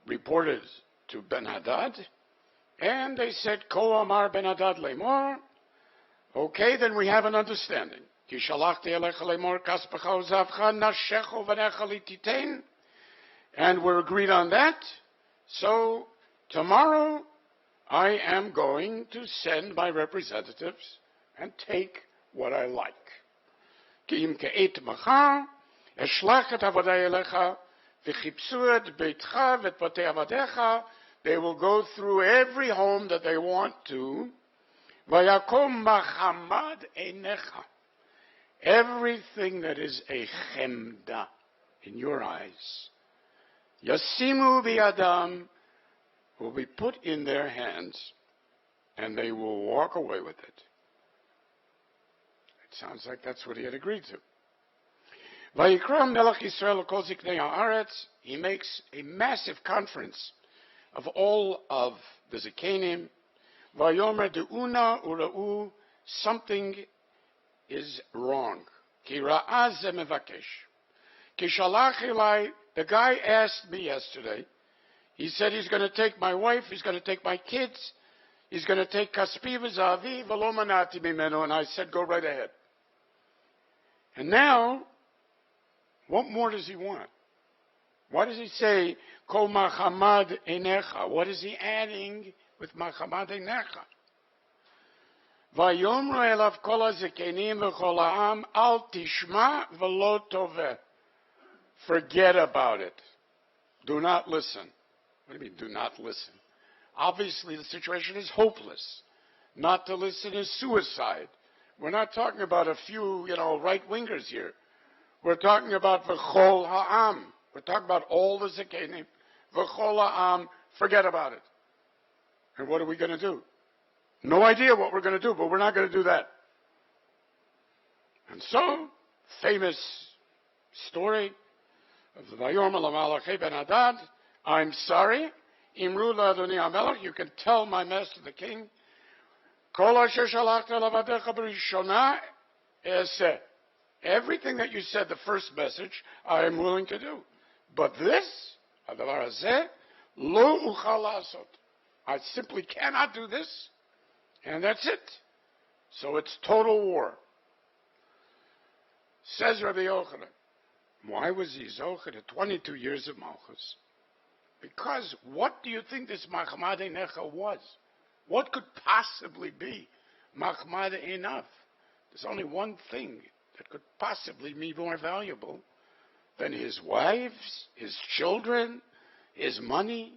reported to Ben-Hadad, and they said, Ko amar Ben-Hadad lemor. Okay, then we have an understanding. Ki shalachti elecha lemor kaspecha uzavcha nashecho v'necha lititein. And we're agreed on that. So tomorrow I am going to send my representatives and take what I like. Ki im ke'et machar, eshlach et avodai elecha, v'chipsu et beitcha v'et batei avadecha. They will go through every home that they want to. Vayakom machamad einecha. Everything that is a chemda in your eyes, yasimu biyadam, will be put in their hands, and they will walk away with it. It sounds like that's what he had agreed to. Vayikram melech Yisrael kol ziknei haaretz. He makes a massive conference of all of the Zikanim. Vayomer de'una ura'u, something is wrong. Ki ra'ah ze mevakesh. Ki shalach ilai, the guy asked me yesterday, he said he's going to take my wife, he's going to take my kids, he's going to take kaspi v'zavi v'lo manati mimenu, and I said, go right ahead. And now, what more does he want? Why does he say, Kol machamad einecha? What is he adding with machamad einecha? Vayomru elav kol hazekenim v'chol ha'am al tishma v'lo toveh. Forget about it. Do not listen. What do you mean, do not listen? Obviously, the situation is hopeless. Not to listen is suicide. We're not talking about a few, right-wingers here. We're talking about v'chol ha'am. We're talking about all the zakenim. V'chol ha'am, forget about it. And what are we going to do? No idea what we're going to do, but we're not going to do that. And so, famous story of the Vayomer LaMalachei ben Hadad, I'm sorry, Imru la'Adoni HaMelech, you can tell my master the king, Kol asher shalachta lavadecha b'rishona eseh. Everything that you said, the first message, I am willing to do. But this, hadavar hazeh, lo uchal la'asot. I simply cannot do this, and that's it. So it's total war. Says Rabbi Yochanan, why was he zocher to 22 years of Malchus? Because what do you think this Machmad Einecha was? What could possibly be Machmad enough? There's only one thing that could possibly be more valuable than his wives, his children, his money,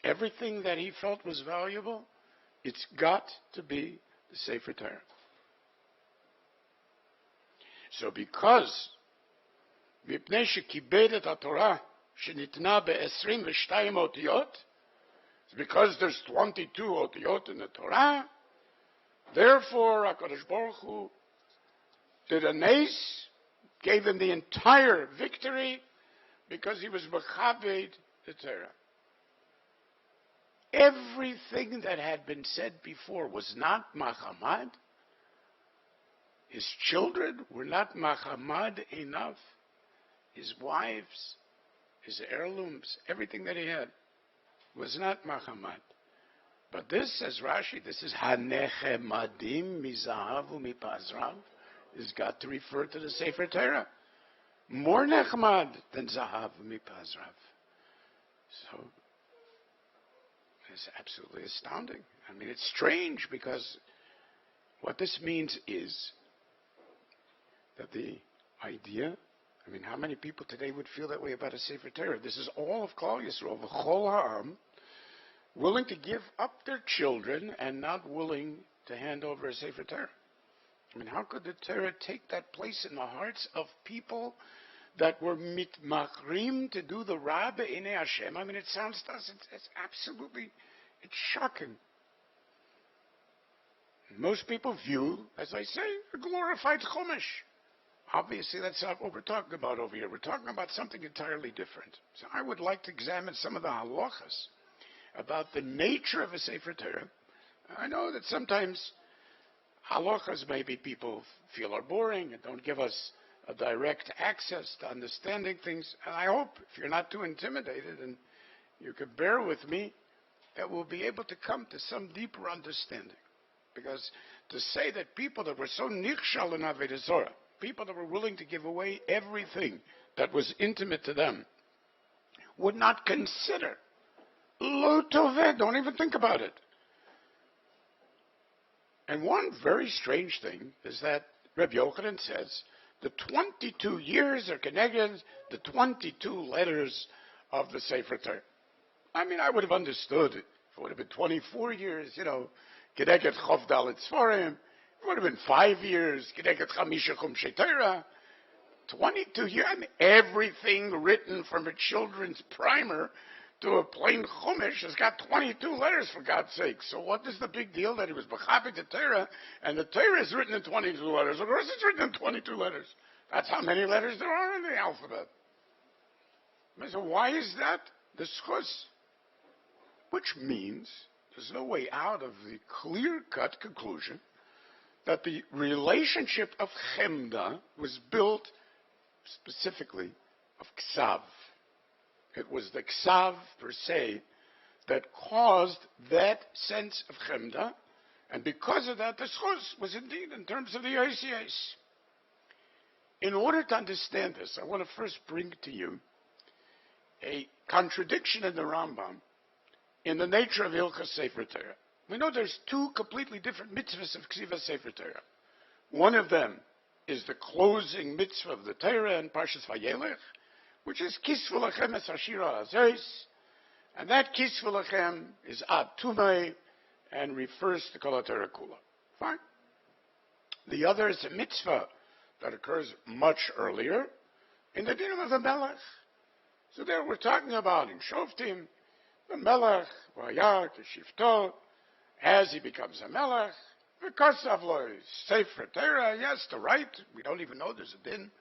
everything that he felt was valuable. It's got to be the Sefer Torah. So because mipnei shekibed et haTorah shenitna be-22 otiyot, it's because there's 22 otiyot in the Torah, therefore HaKadosh Baruch Hu did a nes, gave him the entire victory because he was mechabed the Torah. Everything that had been said before was not machamad. His children were not machamad enough. His wives, his heirlooms, everything that he had was not machamad. But this, says Rashi, this is hanechemadim mizahav mipazrav, has got to refer to the Sefer Torah. More nechmad than zahav mipazrav. So it's absolutely astounding. I mean, it's strange because what this means is that the idea, I mean, how many people today would feel that way about a Sefer Torah? This is all of Klal Yisrael, v'chol ha'am, willing to give up their children and not willing to hand over a Sefer Torah. I mean, how could the Torah take that place in the hearts of people that were mitmachrim to do the Ra be'inei Hashem? I mean, it sounds to us, it's absolutely, it's shocking. Most people view, as I say, a glorified Chumash. Obviously, that's not what we're talking about over here. We're talking about something entirely different. So I would like to examine some of the halachas about the nature of a Sefer Torah. I know that sometimes halachas maybe people feel are boring and don't give us a direct access to understanding things. And I hope, if you're not too intimidated and you could bear with me, that we'll be able to come to some deeper understanding. Because to say that people that were so nichshal in Avodah Zorah, people that were willing to give away everything that was intimate to them, would not consider lo toveh, don't even think about it. And one very strange thing is that Reb Yochanan says the 22 years are connected, the 22 letters of the Sefer Torah. I mean, I would have understood it if it would have been 24 years, Kedeket Chov Dalet Sforim. It would have been 5 years. Kedeket Chamisha Chumshei Torah. 22 years. I mean, everything written from a children's primer to a plain Chumash has got 22 letters, for God's sake. So what is the big deal that he was B'chapik the Torah, and the Torah is written in 22 letters? Of course it's written in 22 letters. That's how many letters there are in the alphabet. So why is that? The schus. Which means there's no way out of the clear-cut conclusion that the relationship of Chemda was built specifically of Ksav. It was the Ksav per se that caused that sense of Chemda, and because of that, the Schus was indeed in terms of the ICAs. In order to understand this, I want to first bring to you a contradiction in the Rambam in the nature of Hilchas Sefer Torah. We know there's two completely different mitzvahs of Ksiva Sefer Torah. One of them is the closing mitzvah of the Torah in Parshas Vayelech, which is Kisvu Lachem es Hashira Azois, and that Kisvu Lachem is Ad Tumei and refers to Kol HaTorah Kula. Fine. The other is a mitzvah that occurs much earlier in the dinam of the Melech. So there we're talking about in Shoftim, the Melech, Vayar, Keshifto, as he becomes a Melech, because of Sefer Torah, he has to write. We don't even know there's a din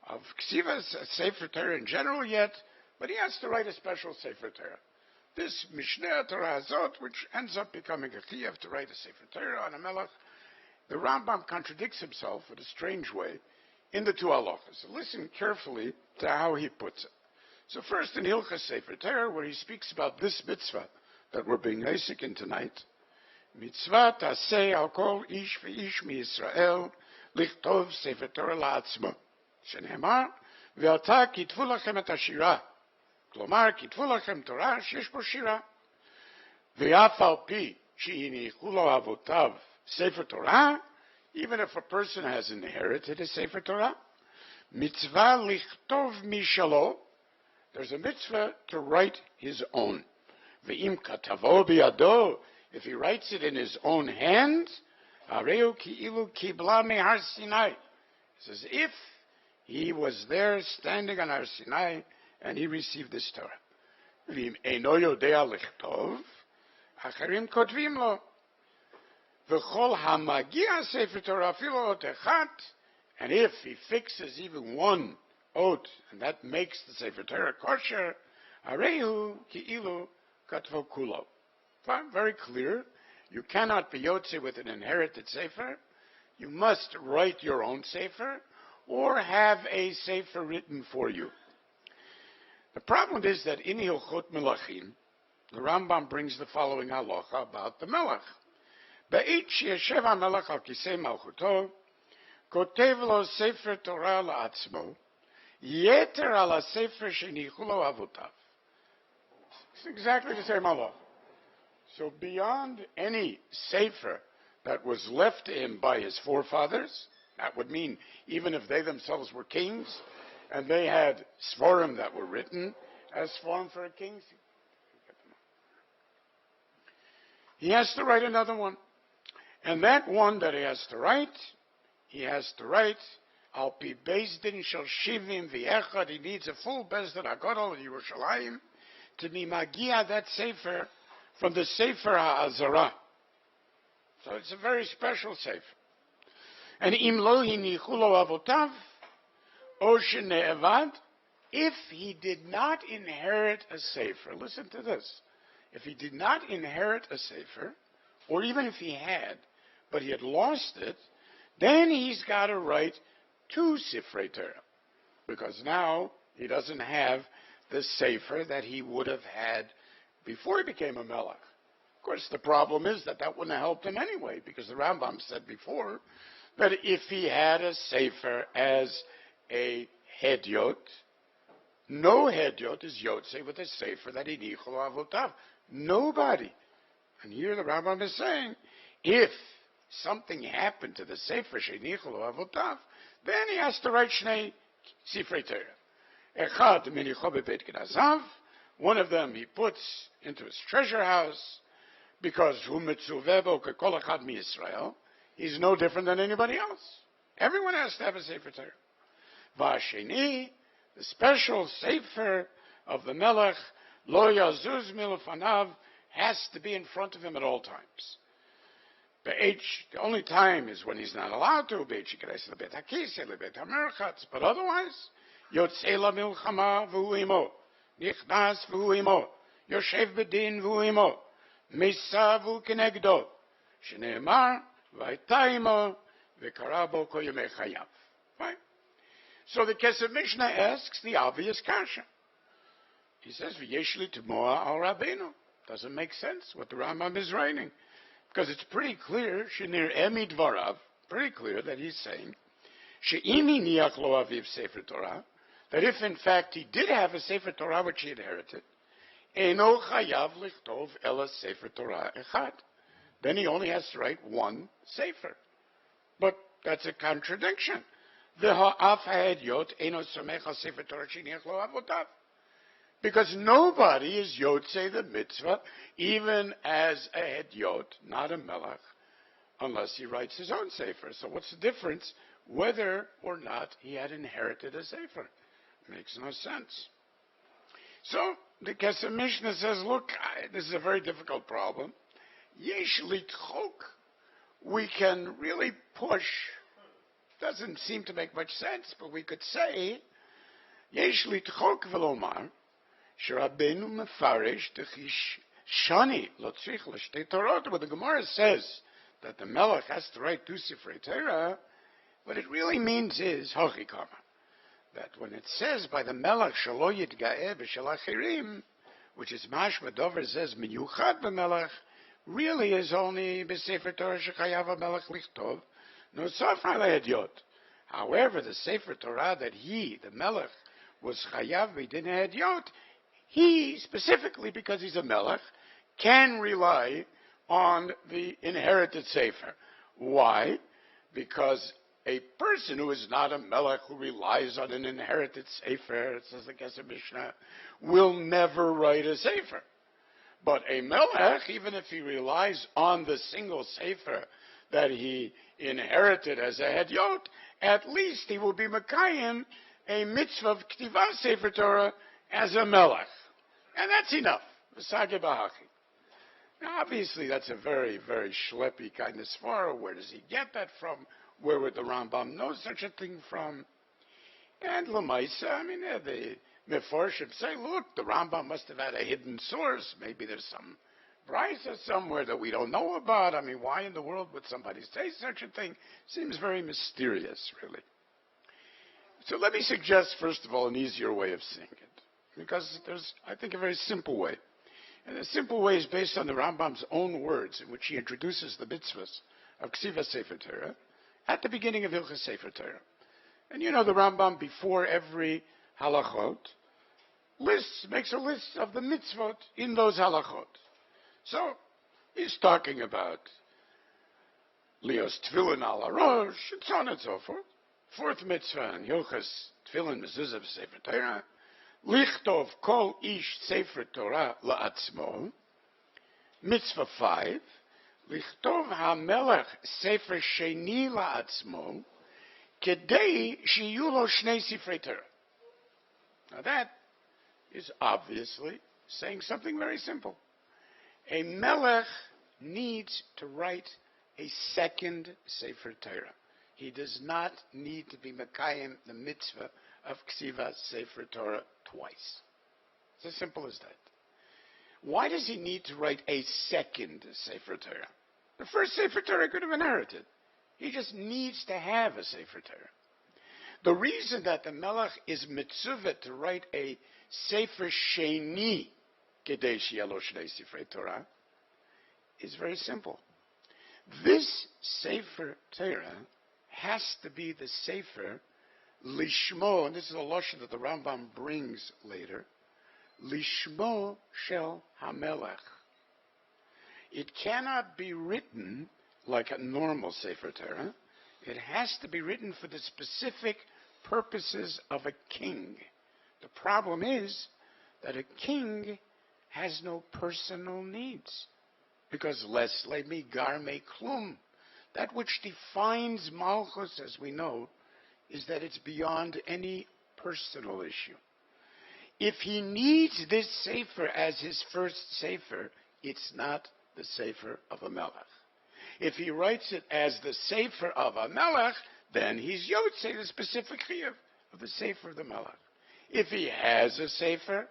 of Ksivas, Sefer Torah in general yet, but he has to write a special Sefer Torah. This Mishneh Torah Hazot, which ends up becoming a Chiyuv to write a Sefer Torah on a Melech, the Rambam contradicts himself in a strange way in the two halachas. So listen carefully to how he puts it. So first in Hilchas Sefer Torah, where he speaks about this mitzvah that we're being Isaac in tonight, mitzvah taseh al kol ish ve'ish miYisrael lichtov Sefer Torah la'atzmo, shenemar ve'ata kitvu lachem et hashira, klomar kitvu lachem Torah sheyesh bo shira, ve'af al pi she'inichu lo avotav Sefer Torah, even if a person has inherited a Sefer Torah, mitzvah lichtov mishalo, there's a mitzvah to write his own. Ve'im katavo biyado, if he writes it in his own hand, areu ki'ilu kibla mehar Sinai. It says, if he was there standing on Har Sinai and he received this Torah. Ve'im eino yodea lichtov, acharim kotvim lo. V'chol hamagia Sefer Torah afilo ot echat, and if he fixes even one oat, and that makes the Sefer Torah kosher, arehu ki'ilu katvo kulo. Very clear. You cannot be yotze with an inherited Sefer. You must write your own Sefer, or have a Sefer written for you. The problem is that in Hilchot Melachim, the Rambam brings the following halacha about the Melech. Ba'it sheyeshev HaMelech al kisei malchuto, kotev lo Sefer Torah la'atzmo, yeter ala Sefer shenichu lo avotav. It's exactly the same halacha. So beyond any Sefer that was left to him by his forefathers, that would mean even if they themselves were kings, and they had Sforim that were written as Sforim for a king, he has to write another one. And that one that he has to write Al Pi Beis Din Shel Shivim V'Echad, he needs a full Beis Din HaGadol in Yerushalayim to be magia that Sefer from the Sefer HaAzara. So it's a very special Sefer. And Im Lo Hinichu Lo Avotav, O Shene'evad, if he did not inherit a Sefer, listen to this, if he did not inherit a Sefer, or even if he had, but he had lost it, then he's got to write two Sifrei Torah, because now he doesn't have the Sefer that he would have had before he became a Melech. Of course, the problem is that wouldn't have helped him anyway, because the Rambam said before that if he had a Sefer as a Hedyot, no Hedyot is Yotze with a Sefer that he nichol avotav. Nobody. And here the Rambam is saying, if something happened to the Sefer shenichol avotav, then he has to write Shnei Sifrei Torah. Echad minicho bebeit knazav, one of them he puts into his treasure house, because hu mitzuveh bo kekol echad miYisrael, he's no different than anybody else. Everyone has to have a Sefer Torah. V'asheni, the special Sefer of the Melech, lo yazuz milfanav, has to be in front of him at all times. The only time is when he's not allowed to, but otherwise, Yotzei la milchama v'hu imo, nichnas v'hu imo, yoshev bedin v'hu imo, mesa v'hu kenegdo, shene'emar v'ayta imo, V'karabo kol yemei chayav. Right? So the Kesef Mishnah asks the obvious kasha. He says, V'yesh li t'moa al Rabbeinu. Doesn't make sense what the Rambam is writing. Because it's pretty clear, Shenir emi dvarav, pretty clear that he's saying, She'imi niach lo aviv sefer Torah, that if in fact he did have a sefer Torah which he inherited, eno chayav lichtov ela sefer Torah echad. Then he only has to write one sefer. But that's a contradiction. V'ha'af ha'edyot eno somech al sefer Torah sheniach lo avotav. Because nobody is yotze the mitzvah, even as a hedyot, not a melech, unless he writes his own sefer. So what's the difference whether or not he had inherited a sefer? Makes no sense. So the Kesef Mishnah says, look, this is a very difficult problem. Yesh litchok. We can really push. Doesn't seem to make much sense, but we could say, Yesh litchok velomar, Sh'Rabbeinu mefarish techish shani lo tzrich l'shtei torot. When the Gemara says that the Melech has to write two Sifrei Torah, what it really means is hachikama. That when it says by the Melech shelo yitga'eh b'shel achirim, which is mashma dover says miyuchad b'Melech, really is only b'Sefer Torah shechayav ha'Melech lichtov nosaf ha'lehedyot. However, the Sefer Torah that he, the Melech, was chayav b'din hedyot, he, specifically because he's a melech, can rely on the inherited sefer. Why? Because a person who is not a melech, who relies on an inherited sefer, it says the Kesef Mishnah, will never write a sefer. But a melech, even if he relies on the single sefer that he inherited as a hedyot, at least he will be mekayim a mitzvah of k'tivah sefer Torah as a melech. And that's enough. Now, obviously, that's a very, very schleppy kind of svara. Where does he get that from? Where would the Rambam know such a thing from? And Lamaisa, I mean, the Mefarshim say, look, the Rambam must have had a hidden source. Maybe there's some brisa somewhere that we don't know about. I mean, why in the world would somebody say such a thing? Seems very mysterious, really. So let me suggest, first of all, an easier way of seeing it. Because there's, I think, a very simple way. And the simple way is based on the Rambam's own words, in which he introduces the mitzvahs of Ksiva Sefer Torah at the beginning of Hilchos Sefer Torah. And you know the Rambam, before every halachot, makes a list of the mitzvot in those halachot. So he's talking about Lios Tefillin al Arosh, and so on and so forth. Fourth mitzvah in Hilchos Tefillin Mezuzah Sefer Torah, Lichtov kol ish sefer Torah la'atzmo. Mitzvah 5. Lichtov ha'melech sefer sheni la'atzmo. Kedei shiyu lo shnei sifrei Torah. Now that is obviously saying something very simple. A melech needs to write a second sefer Torah. He does not need to be mekayim the mitzvah of Ksiva Sefer Torah twice. It's as simple as that. Why does he need to write a second Sefer Torah? The first Sefer Torah could have inherited. He just needs to have a Sefer Torah. The reason that the Melech is mitzvah to write a Sefer Sheni Kedei Shielo Shnei Sifrei Torah is very simple. This Sefer Torah has to be the Sefer Lishmo, and this is a lashon that the Rambam brings later, Lishmo Shel HaMelech. It cannot be written like a normal Sefer Torah. It has to be written for the specific purposes of a king. The problem is that a king has no personal needs, because lesle mi gar me klum. That which defines Malchus, as we know, is that it's beyond any personal issue. If he needs this sefer as his first sefer, it's not the sefer of a melech. If he writes it as the sefer of a melech, then he's yotze, the specific chiyuv of the sefer of the melech. If he has a sefer,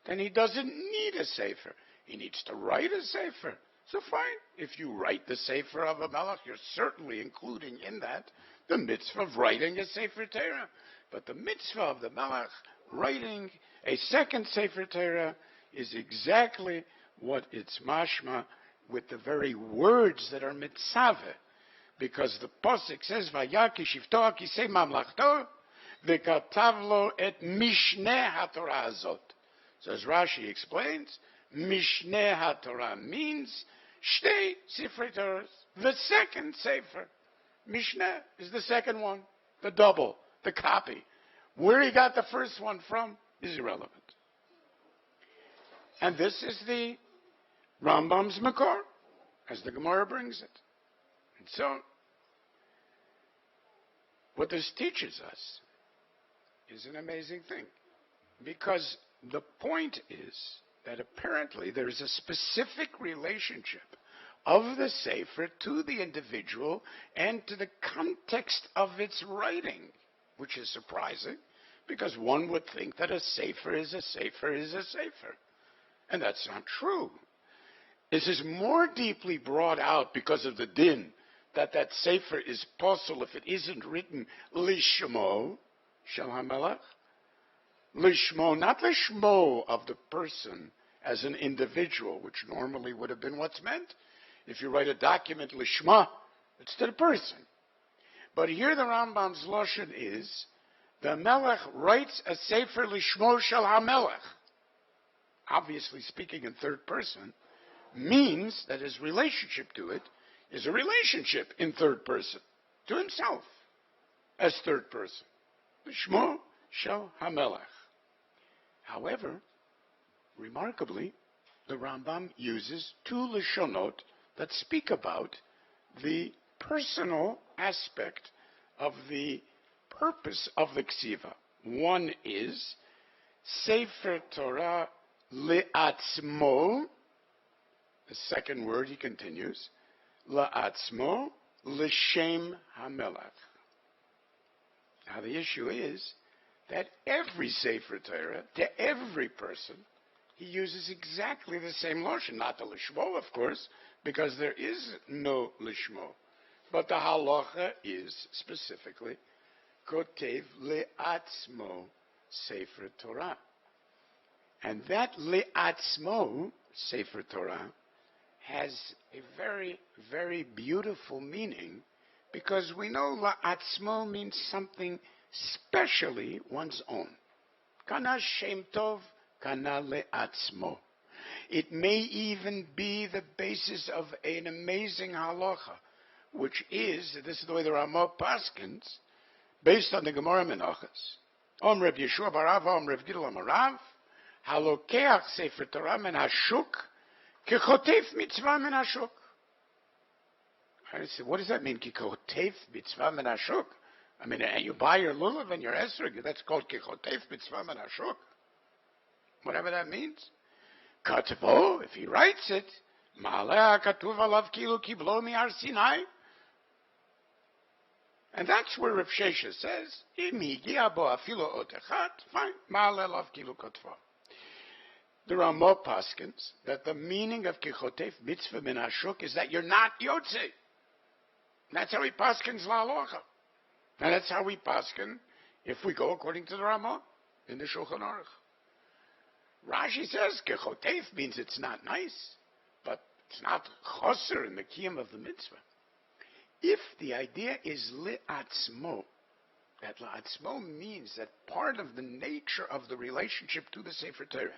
then he doesn't need a sefer. He needs to write a sefer. So fine, if you write the sefer of a melech, you're certainly including in that the mitzvah of writing a sefer Torah. But the mitzvah of the melech writing a second sefer Torah is exactly what it's mashma with the very words that are mitzaveh. Because the posuk says, "Vayaki shivto kisei mamlachto v'katavlo et mishneh haTorah azot." So as Rashi explains, mishneh haTorah means shtei sifrei Torahs, the second sefer. Mishneh is the second one, the double, the copy. Where he got the first one from is irrelevant. And this is the Rambam's Makor, as the Gemara brings it. And so, what this teaches us is an amazing thing. Because the point is that apparently there is a specific relationship of the sefer to the individual and to the context of its writing, which is surprising, because one would think that a sefer is a sefer is a sefer. And that's not true. This is more deeply brought out because of the din that sefer is possible if it isn't written lishmo shel hamelech. Lishmo, not lishmo of the person as an individual, which normally would have been what's meant. If you write a document lishma, it's to the person. But here the Rambam's lashon is, the melech writes a sefer lishmo shel hamelech. Obviously speaking in third person, means that his relationship to it is a relationship in third person, to himself, as third person. Lishmo shel hamelech. However, remarkably, the Rambam uses two lashonot that speak about the personal aspect of the purpose of the ksiva. One is sefer Torah le'atzmo. The second word, he continues, le'atzmo l'shem hamelech. Now the issue is that every sefer Torah, to every person, he uses exactly the same lashon, not the lishmo, of course, because there is no lishmo. But the halacha is specifically kotev le'atzmo sefer Torah. And that le'atzmo sefer Torah has a very, very beautiful meaning, because we know le'atzmo means something specially one's own. Kana shem tov, kana le'atzmo. It may even be the basis of an amazing halacha, which is, this is the way the Ramah paskins, based on the Gemara Menachos. Om Reb Yeshua Barav, Om Reb Gidol Amarav, halokeach sefer Torah men hashuk, kechotef mitzvah men hashuk. I said, what does that mean, kechotef mitzvah men hashuk? I mean, you buy your lulav and your esrog, that's called kechotef mitzvah men hashuk. Whatever that means. Katvo, if he writes it, ma'aleh katuv alav kilu kiblo mi'ar Sinai. And that's where Rav Shesha says, im higia bo afilo ot echat, fine, ma'aleh alav kilu katvo. The Ramah paskins that the meaning of kechotef mitzvah min hashuk is that you're not yotze. That's how he paskins la'alocha. And that's how we paskin if we go according to the Ramah in the Shulchan Aruch. Rashi says kechotef means it's not nice, but it's not choser in the kiyum of the mitzvah. If the idea is le'atzmo, that le'atzmo means that part of the nature of the relationship to the Sefer Torah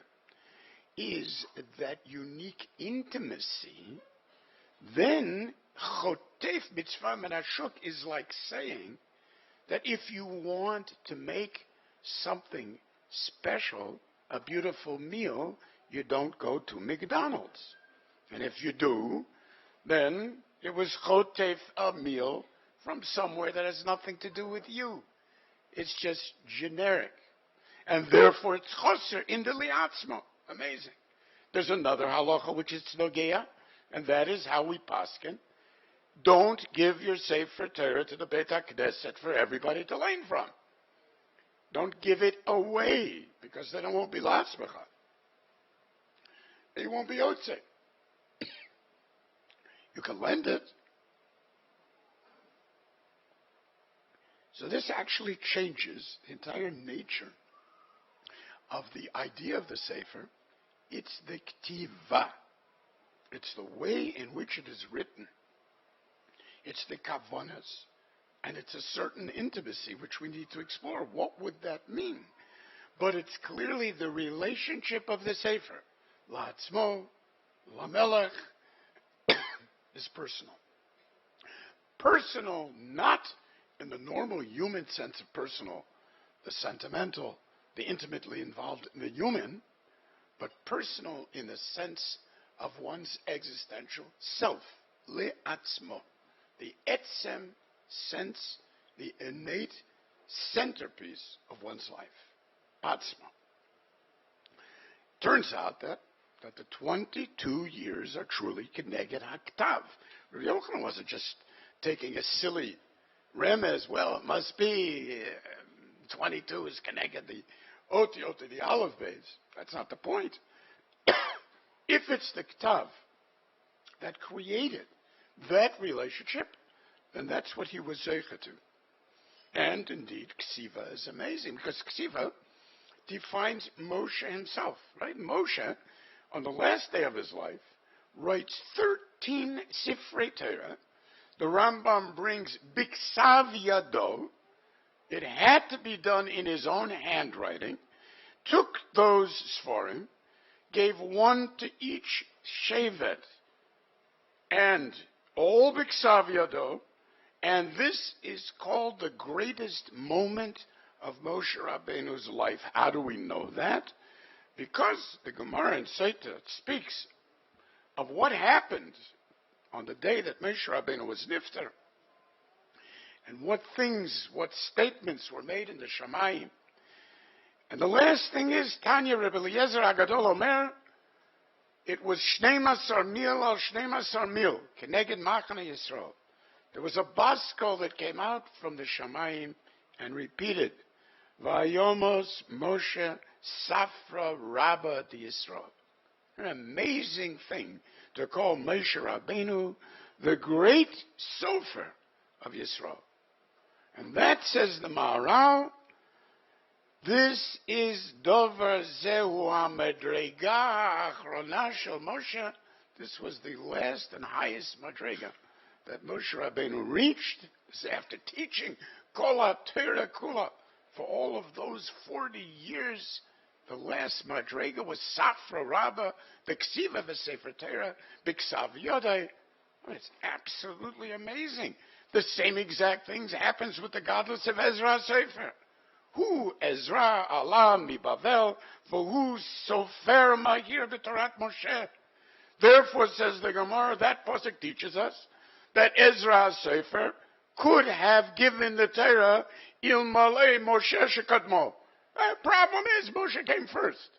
is that unique intimacy, then chotef mitzvah menashuk is like saying that if you want to make something special, a beautiful meal, you don't go to McDonald's. And if you do, then it was chotef, a meal from somewhere that has nothing to do with you. It's just generic. And therefore it's choser in the liatzmo. Amazing. There's another halacha which is tznogeya, and that is how we paskin. Don't give your sefer Torah to the Beit HaKnesset for everybody to learn from. Don't give it away, because then it won't be latzmecha. It won't be yotze. You can lend it. So this actually changes the entire nature of the idea of the sefer. It's the ktiva. It's the way in which it is written. It's the kavanas. And it's a certain intimacy which we need to explore. What would that mean? But it's clearly the relationship of the sefer. La'atzmo, lamelech, is personal. Personal, not in the normal human sense of personal, the sentimental, the intimately involved in the human, but personal in the sense of one's existential self, le'atzmo, the etzem sense, the innate centerpiece of one's life, atzmo. Turns out that the 22 years are truly keneged haktav. Rabbi Yochanan wasn't just taking a silly remez, well, it must be 22 is keneged the otiot, the olive bays. That's not the point. If it's the ktav that created that relationship, then that's what he was zeicha to. And indeed, ksiva is amazing, because ksiva defines Moshe himself, right? Moshe, on the last day of his life, writes 13 sifrei Torah. The Rambam brings biksav yado. It had to be done in his own handwriting. Took those sforim, gave one to each shevet, and all biksav yado. And this is called the greatest moment of Moshe Rabbeinu's life. How do we know that? Because the Gemara in Sotah speaks of what happened on the day that Moshe Rabbeinu was nifter, and what statements were made in the Shamayim. And the last thing is, Tanya Rebbe Eliezer Agadol Omer, it was 12 mil al 12 mil, keneged Machane Yisrael. There was a baskol that came out from the Shamayim and repeated, Vayomos Moshe Safra Rabba de Yisrael. An amazing thing to call Moshe Rabbeinu the great sefer of Yisrael. And that, says the Maharal, this is Dover Zehu HaMadrega Achrona Shel Moshe. This was the last and highest madrega that Moshe Rabbeinu reached. This after teaching Kol HaTorah Kula for all of those 40 years. The last madrega was Safra Rabba, the Ksiva V'Sefer Torah, B'Ksav Yodai. It's absolutely amazing. The same exact things happens with the godless of Ezra Sefer. Who Ezra Allah mi Bavel, for who sofer ma'ir b'Torat Moshe. Therefore, says the Gemara, that pasuk teaches us that Ezra Sefer could have given the Torah ilmalei Moshe shekadmo. The problem is Moshe came first,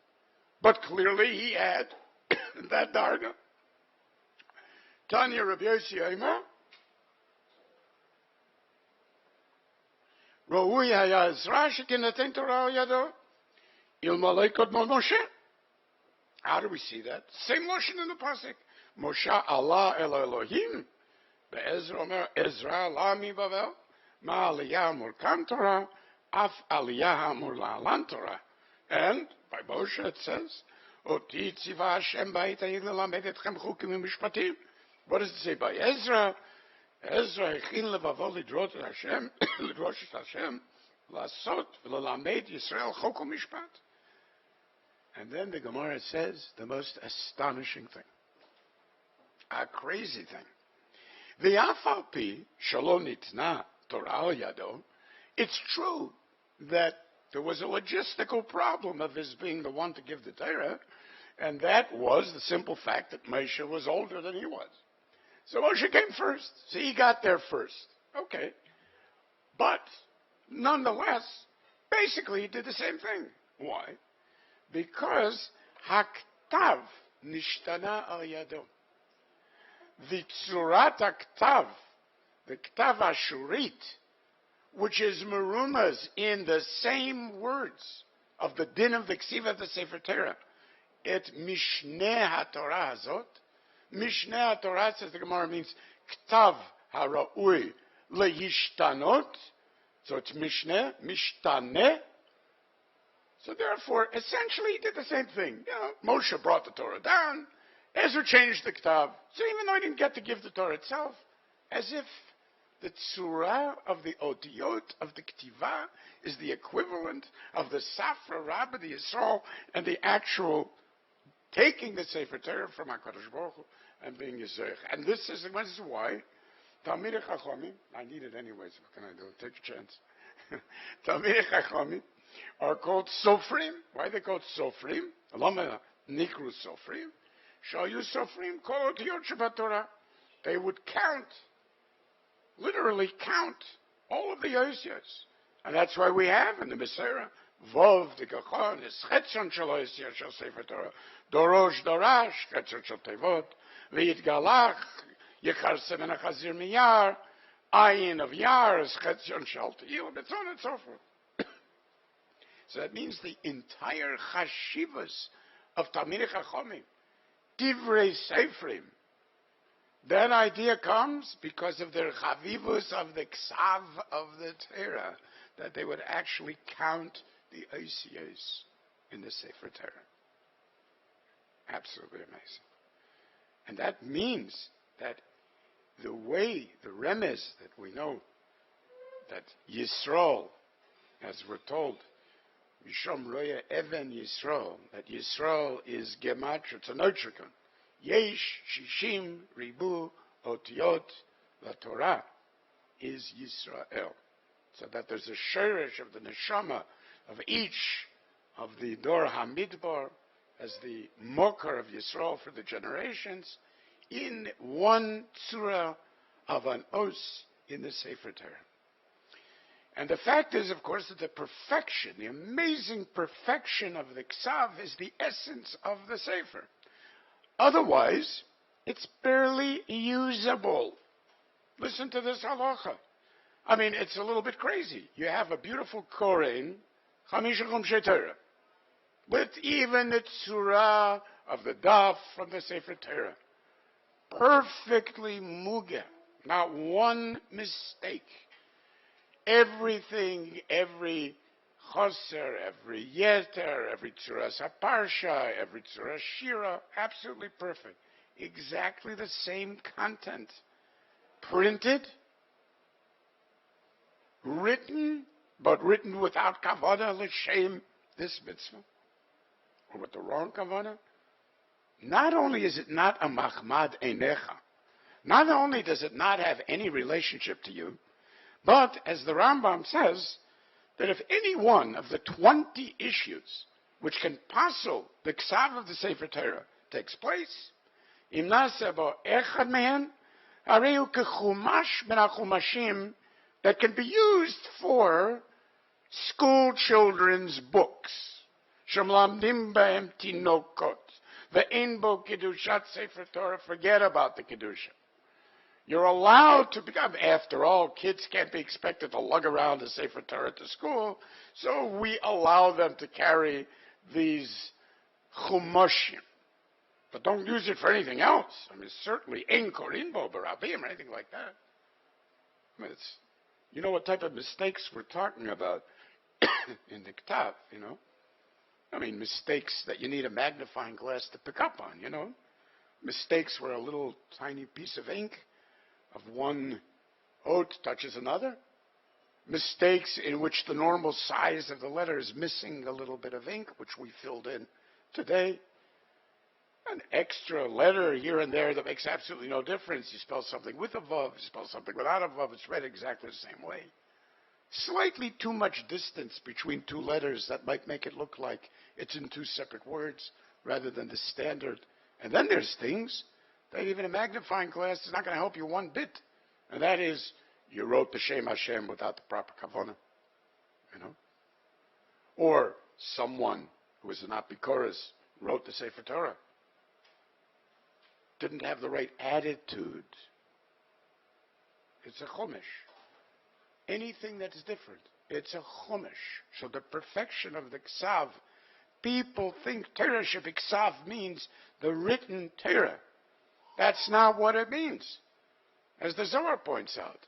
but clearly he had that darga. Tanya Rabbi Yossi Omer, Ro'ui haya Ezra shekinatan Torah al yado ilmalei kadmo Moshe. How do we see that? Same lashon in the pasuk. Moshe Allah el Elohim. Be'ezra Omer Ezra la mi Bavel. Ma aliyah amur kam Torah. Af aliyah amur la'alan Torah. And by Moshe it says, Oti tziva Hashem ba'it ha'id lelamed etchem chukim u'mishpatim. What does it say by Ezra? Ezra echin levavo lidrosh et Hashem, lidrosh et Hashem, la'asot v'lelamed Yisrael chok u'mishpat. And then the Gemara says the most astonishing thing, a crazy thing. The Afalpi Shalom Nitna Torah al Yado. It's true that there was a logistical problem of his being the one to give the Torah, and that was the simple fact that Moshe was older than he was. So Moshe came first. So he got there first. Okay. But nonetheless, basically he did the same thing. Why? Because haktav nishtana al yado. The tzurat haktav, the ktav ashurit, which is merumas in the same words of the din of the ksiva of the Sefer Torah, et mishneh haTorah hazot, Mishneh Torah, says the Gemara, means ktav hara'ui leyishtanot. So it's Mishneh, Mishtaneh. So therefore, essentially, he did the same thing. Moshe brought the Torah down. Ezra changed the ktav. So even though he didn't get to give the Torah itself, as if the tzura of the otiyot, of the ktiva, is the equivalent of the safra rabbah, the Yisrael, and the actual taking the sefer Torah from HaKadosh Baruch Hu and being Yisrael. And this is why Talmidei Chachamim, I need it anyways, what can I do? Take a chance. Talmidei Chachamim are called Sofrim. Why are they called Sofrim? Lama Nikru Sofrim. Shayu Sofrim called Otiyot Shabbat Torah. They would count, literally count, all of the Yosyas. And that's why we have in the Mesera, Vov, the Gachon, is Chetzon Shel Yosyas Shel Sefer Torah, Dorosh, Dorash, Chetzon Shel Tevot, V'yit Galach, Yechar Semen HaChazir Miyar, Ayin of Yar, is Chetzon Shel Te'il, and so on and so forth. So that means the entire Chashivas of Talmidei Chachamim, Divrei Seifrim. That idea comes because of their chavivus of the ksav of the Torah, that they would actually count the oisiyos in the sefer Torah. Absolutely amazing. And that means that the way, the remez that we know, that Yisrael, as we're told, Mishom Roya Even Yisrael, that Yisrael is gematria, it's a notrikon. Yesh Shishim Ribu Otiyot La Torah is Yisrael. So that there's a shirish of the neshama of each of the Dor HaMidbar as the mokar of Yisrael for the generations in one tzura of an os in the Sefer Torah. And the fact is, of course, that the perfection, the amazing perfection of the Ksav is the essence of the Sefer. Otherwise, it's barely usable. Listen to this halacha. I mean, it's a little bit crazy. You have a beautiful Koren, Chamisha Chumshei Torah, with even the tzura of the daf from the Sefer Torah. Perfectly muge, not one mistake. Everything, every choser, every yeter, every tzuras haparsha, every tzuras shira, absolutely perfect. Exactly the same content. Printed, written, but written without kavanah l'shem this mitzvah, or with the wrong kavanah. Not only is it not a machmad einecha, not only does it not have any relationship to you, but, as the Rambam says, that if any one of the 20 issues which can passel the ksav of the Sefer Torah takes place, im nasa bo echad mehen, hareu kechumash ben hachumashim, that can be used for school children's books. Shemlamdim b'hem tinokot, ve'en bo kedushat Sefer Torah, forget about the kedusha. You're allowed to become, after all, kids can't be expected to lug around a Sefer Torah to school, so we allow them to carry these chumashim. But don't use it for anything else. I mean, certainly, ein korinbo barabim or anything like that. I mean, it's, you know what type of mistakes we're talking about in the Ktav, you know? I mean, mistakes that you need a magnifying glass to pick up on, you know? Mistakes where a little tiny piece of ink of one oat touches another. Mistakes in which the normal size of the letter is missing a little bit of ink, which we filled in today. An extra letter here and there that makes absolutely no difference. You spell something with a vav, you spell something without a vav, it's read exactly the same way. Slightly too much distance between two letters that might make it look like it's in two separate words rather than the standard. And then there's things that even a magnifying glass is not going to help you one bit. And that is, you wrote B'Shem Hashem without the proper kavanah. You know? Or someone who was an apikoros wrote the Sefer Torah. Didn't have the right attitude. It's a chumash. Anything that's different, it's a chumash. So the perfection of the ksav, people think Torah shebiksav means the written Torah. That's not what it means, as the Zohar points out.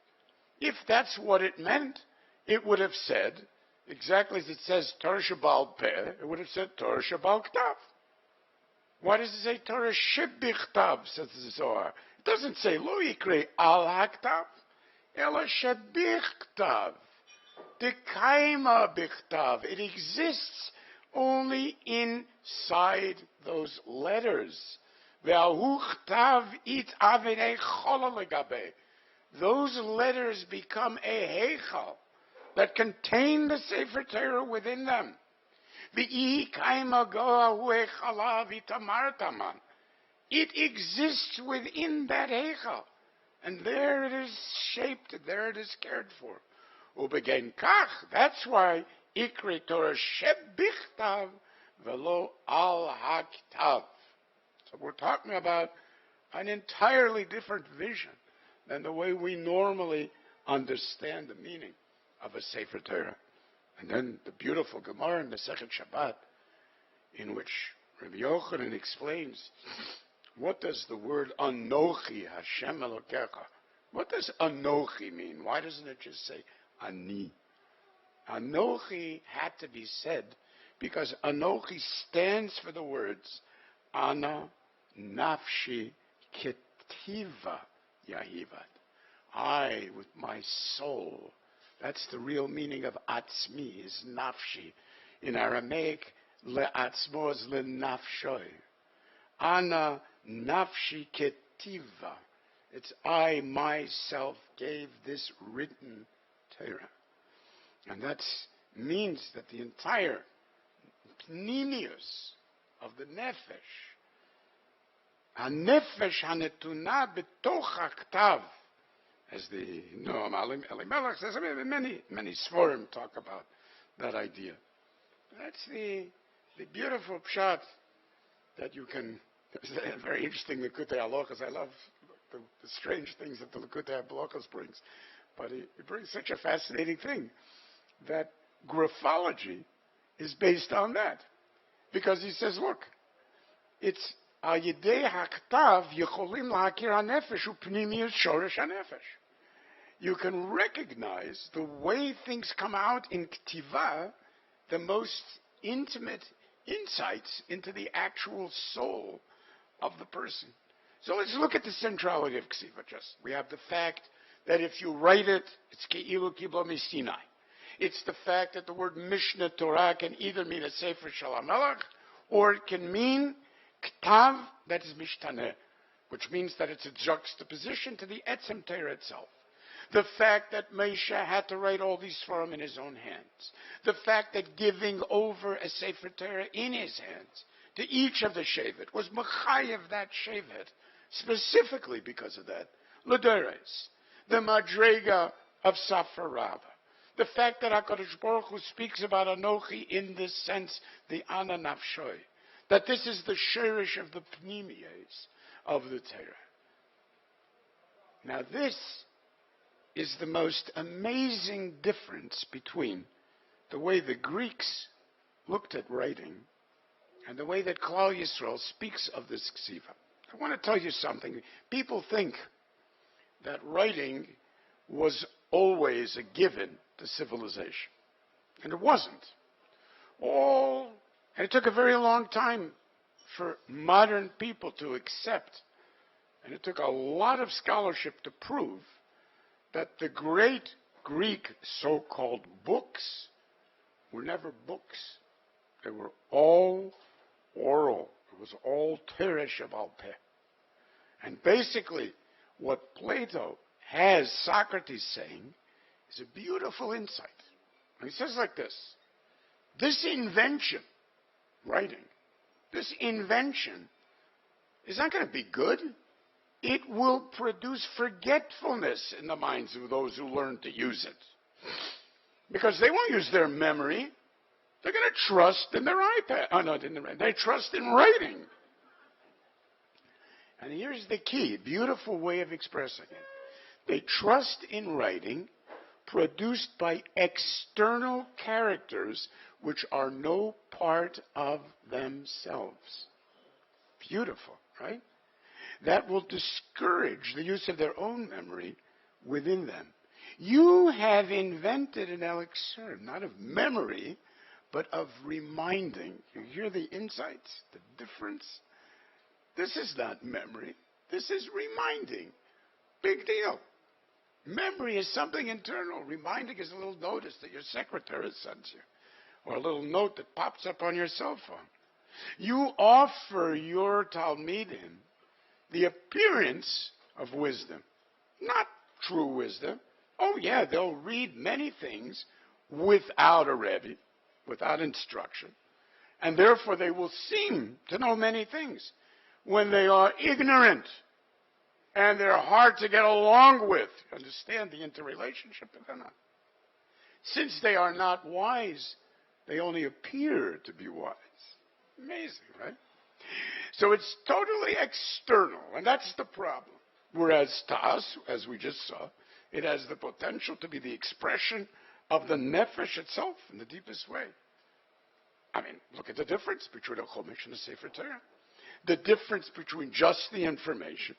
If that's what it meant, it would have said, exactly as it says Torah Shebal Peh, it would have said Torah Shebal Ktav. Why does it say Torah Shebichtav, says the Zohar? It doesn't say Lo Yikre Al Haktav, Ela Shebichtav. Dekaima Bichtav. It exists only inside those letters. Ve'ahu Chtav it avinei chola legabe. Those letters become a heichal that contain the sefer Torah within them. It exists within that heichal, and there it is shaped, there it is cared for. Ubegen kach, that's why ikri Torah shebichtav velo al haktav. So we're talking about an entirely different vision than the way we normally understand the meaning of a sefer Torah. And then the beautiful Gemara in Masechet Shabbat, in which Rabbi Yochanan explains, what does the word Anochi Hashem Elokecha, what does Anochi mean? Why doesn't it just say Ani? Anochi had to be said because Anochi stands for the words Ana Nafshi Ketiva Yahivat. I, with my soul. That's the real meaning of Atzmi, is Nafshi. In Aramaic, Le'atzmo is Le'nafshoi. Ana Nafshi Ketiva. It's I, myself, gave this written Torah. And that means that the entire pnimius of the nefesh, ha-nefesh ha-netuna betoch ha-ktav, as the Noam Elimelech says, many Sforim talk about that idea. That's the beautiful pshat that you can, it's very interesting, Likutei Halachos. I love the strange things that the Likutei Halachos brings. But it brings such a fascinating thing, that graphology is based on that. Because he says, look, it's Ayidei HaKtav Yecholim Lahakir HaNefesh Upnimius Shoresh HaNefesh. You can recognize the way things come out in Ktiva, the most intimate insights into the actual soul of the person. So let's look at the centrality of Ksiva. We have the fact that if you write it, it's Ke'ilu Kibla Misinai. It's the fact that the word Mishnah Torah can either mean a Sefer Shel HaMelech, or it can mean Ktav, that is Mishtaneh, which means that it's a juxtaposition to the Etzem Torah itself. The fact that Moshe had to write all these Sforim in his own hands. The fact that giving over a Sefer Torah in his hands to each of the Shevet was Mechayev that Shevet, specifically because of that. L'Deres, the Madrega of Safar Rava. The fact that HaKadosh Baruch Hu speaks about Anochi in this sense, the Ana Nafshoi, that this is the Sherish of the Pnimiyos of the Torah. Now this is the most amazing difference between the way the Greeks looked at writing and the way that Klal Yisrael speaks of this Ksiva. I want to tell you something. People think that writing was always a given to civilization. And it wasn't. And it took a very long time for modern people to accept, and it took a lot of scholarship to prove that the great Greek so-called books were never books. They were all oral. It was all Torah Shebal Peh. And basically, what Plato has Socrates saying is a beautiful insight. And he says like this: this invention, writing, this invention is not going to be good. It will produce forgetfulness in the minds of those who learn to use it. Because they won't use their memory. They're going to trust in their iPad. Oh, no, they trust in writing. And here's the key, beautiful way of expressing it. They trust in writing produced by external characters which are no part of themselves. Beautiful, right? that will discourage the use of their own memory within them. You have invented an elixir, not of memory, but of reminding. You hear the insights, the difference? This is not memory. This is reminding. Big deal. Memory is something internal. Reminding is a little notice that your secretary sends you, or a little note that pops up on your cell phone. You offer your Talmidim the appearance of wisdom, not true wisdom. Oh yeah, they'll read many things without a Rebbe, without instruction, and therefore they will seem to know many things when they are ignorant and they're hard to get along with. Understand the interrelationship, but they're not. Since they are not wise, they only appear to be wise. Amazing, right? So it's totally external, and that's the problem. Whereas to us, as we just saw, it has the potential to be the expression of the nefesh itself in the deepest way. I mean, look at the difference between a Chumash and a Sefer Torah. The difference between just the information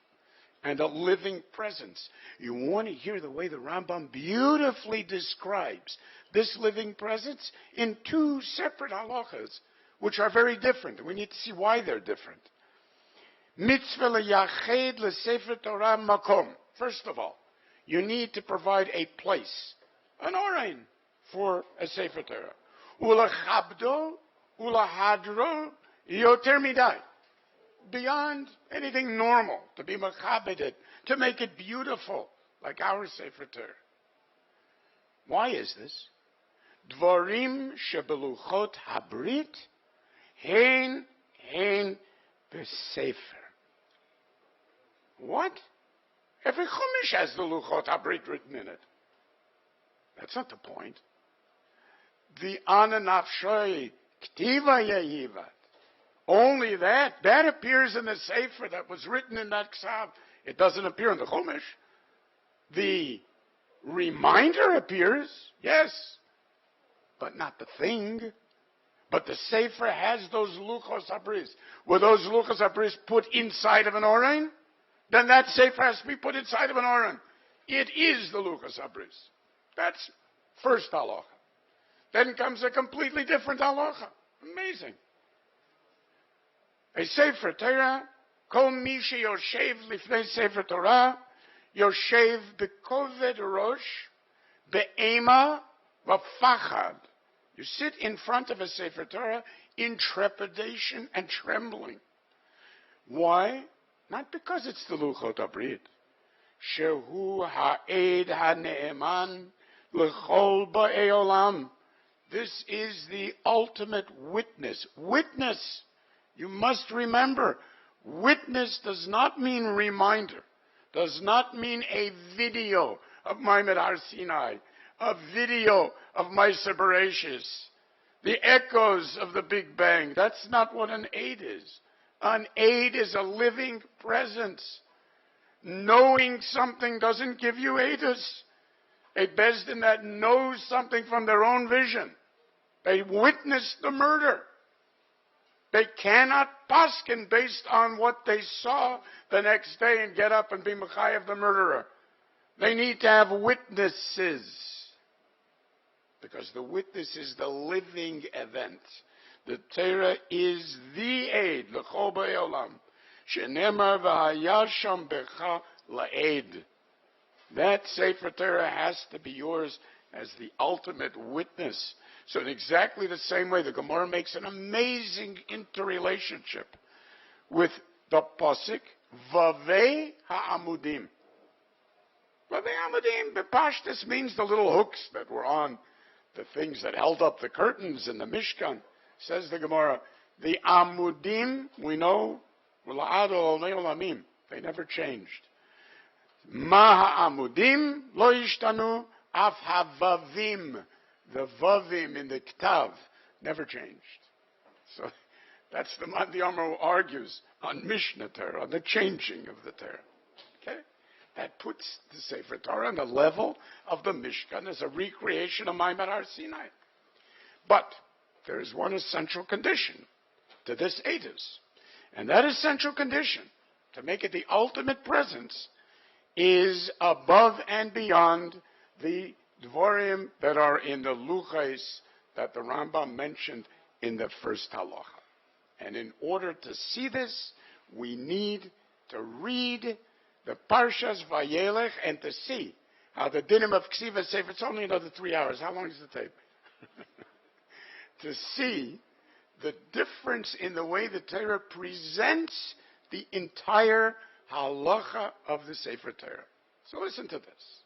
and a living presence. You want to hear the way the Rambam beautifully describes this living presence in two separate halachas, which are very different, and we need to see why they're different. Mitzvah leyached leSefer Torah makom. First of all, you need to provide a place, an orain, for a Sefer Torah. Ulachabdo, ulahadro, yoter midai. Beyond anything normal, to be machabed, to make it beautiful, like our Sefer Torah. Why is this? Dvarim shebeluchot habrit hein besefer. What? Every Chumash has the Luchot Habrit written in it. That's not the point. The Ananafshoi Ktiva Yehivat. Only that appears in the sefer that was written in that ksav. It doesn't appear in the Chumash. The reminder appears, yes, but not the thing. But the sefer has those luchos habris. Were those luchos habris put inside of an orain? Then that sefer has to be put inside of an orain. It is the luchos habris. That's first halacha. Then comes a completely different halacha. Amazing. A Sefer Torah, kol mi sheyoshev lifnei Sefer Torah, yoshev bekoved rosh, be'ema v'fachad. You sit in front of a Sefer Torah in trepidation and trembling. Why? Not because it's the Luchot Habrit. Shehu ha'ed ha'ne'eman l'chol ba'ei olam. This is the ultimate witness. Witness. You must remember, witness does not mean reminder, does not mean a video of Maimed Har Sinai, a video of Ma'aser Bereshis, the echoes of the Big Bang. That's not what an aid is. An aid is a living presence. Knowing something doesn't give you aidus. A Bezdin that knows something from their own vision. They witnessed the murder. They cannot paskin based on what they saw the next day and get up and be mechayev the murderer. They need to have witnesses. Because the witness is the living event. The Torah is the aid, l'chol ba'ei olam. Shenemar v'haya sham becha la'ed. That Sefer Torah has to be yours as the ultimate witness. So in exactly the same way, the Gemara makes an amazing interrelationship with the Pasuk, Vavei ha'amudim. Vavei ha'amudim, bepashtus means the little hooks that were on the things that held up the curtains in the Mishkan. Says the Gemara, the amudim, we know, they never changed. Ma ha'amudim lo yishtanu af havavim. The vavim in the ktav never changed. So that's the Amar argues on Mishnah Torah, on the changing of the Torah. Okay? That puts the Sefer Torah on the level of the Mishkan as a recreation of Maimed Har Sinai. But there is one essential condition to this edus. And that essential condition to make it the ultimate presence, is above and beyond the dvorim that are in the luchais that the Rambam mentioned in the first halacha. And in order to see this, we need to read the Parshas Vayelech and to see how the dinim of Ksiva Sefer, it's only another 3 hours. How long is the tape? To see the difference in the way the Torah presents the entire halacha of the Sefer Torah. So listen to this.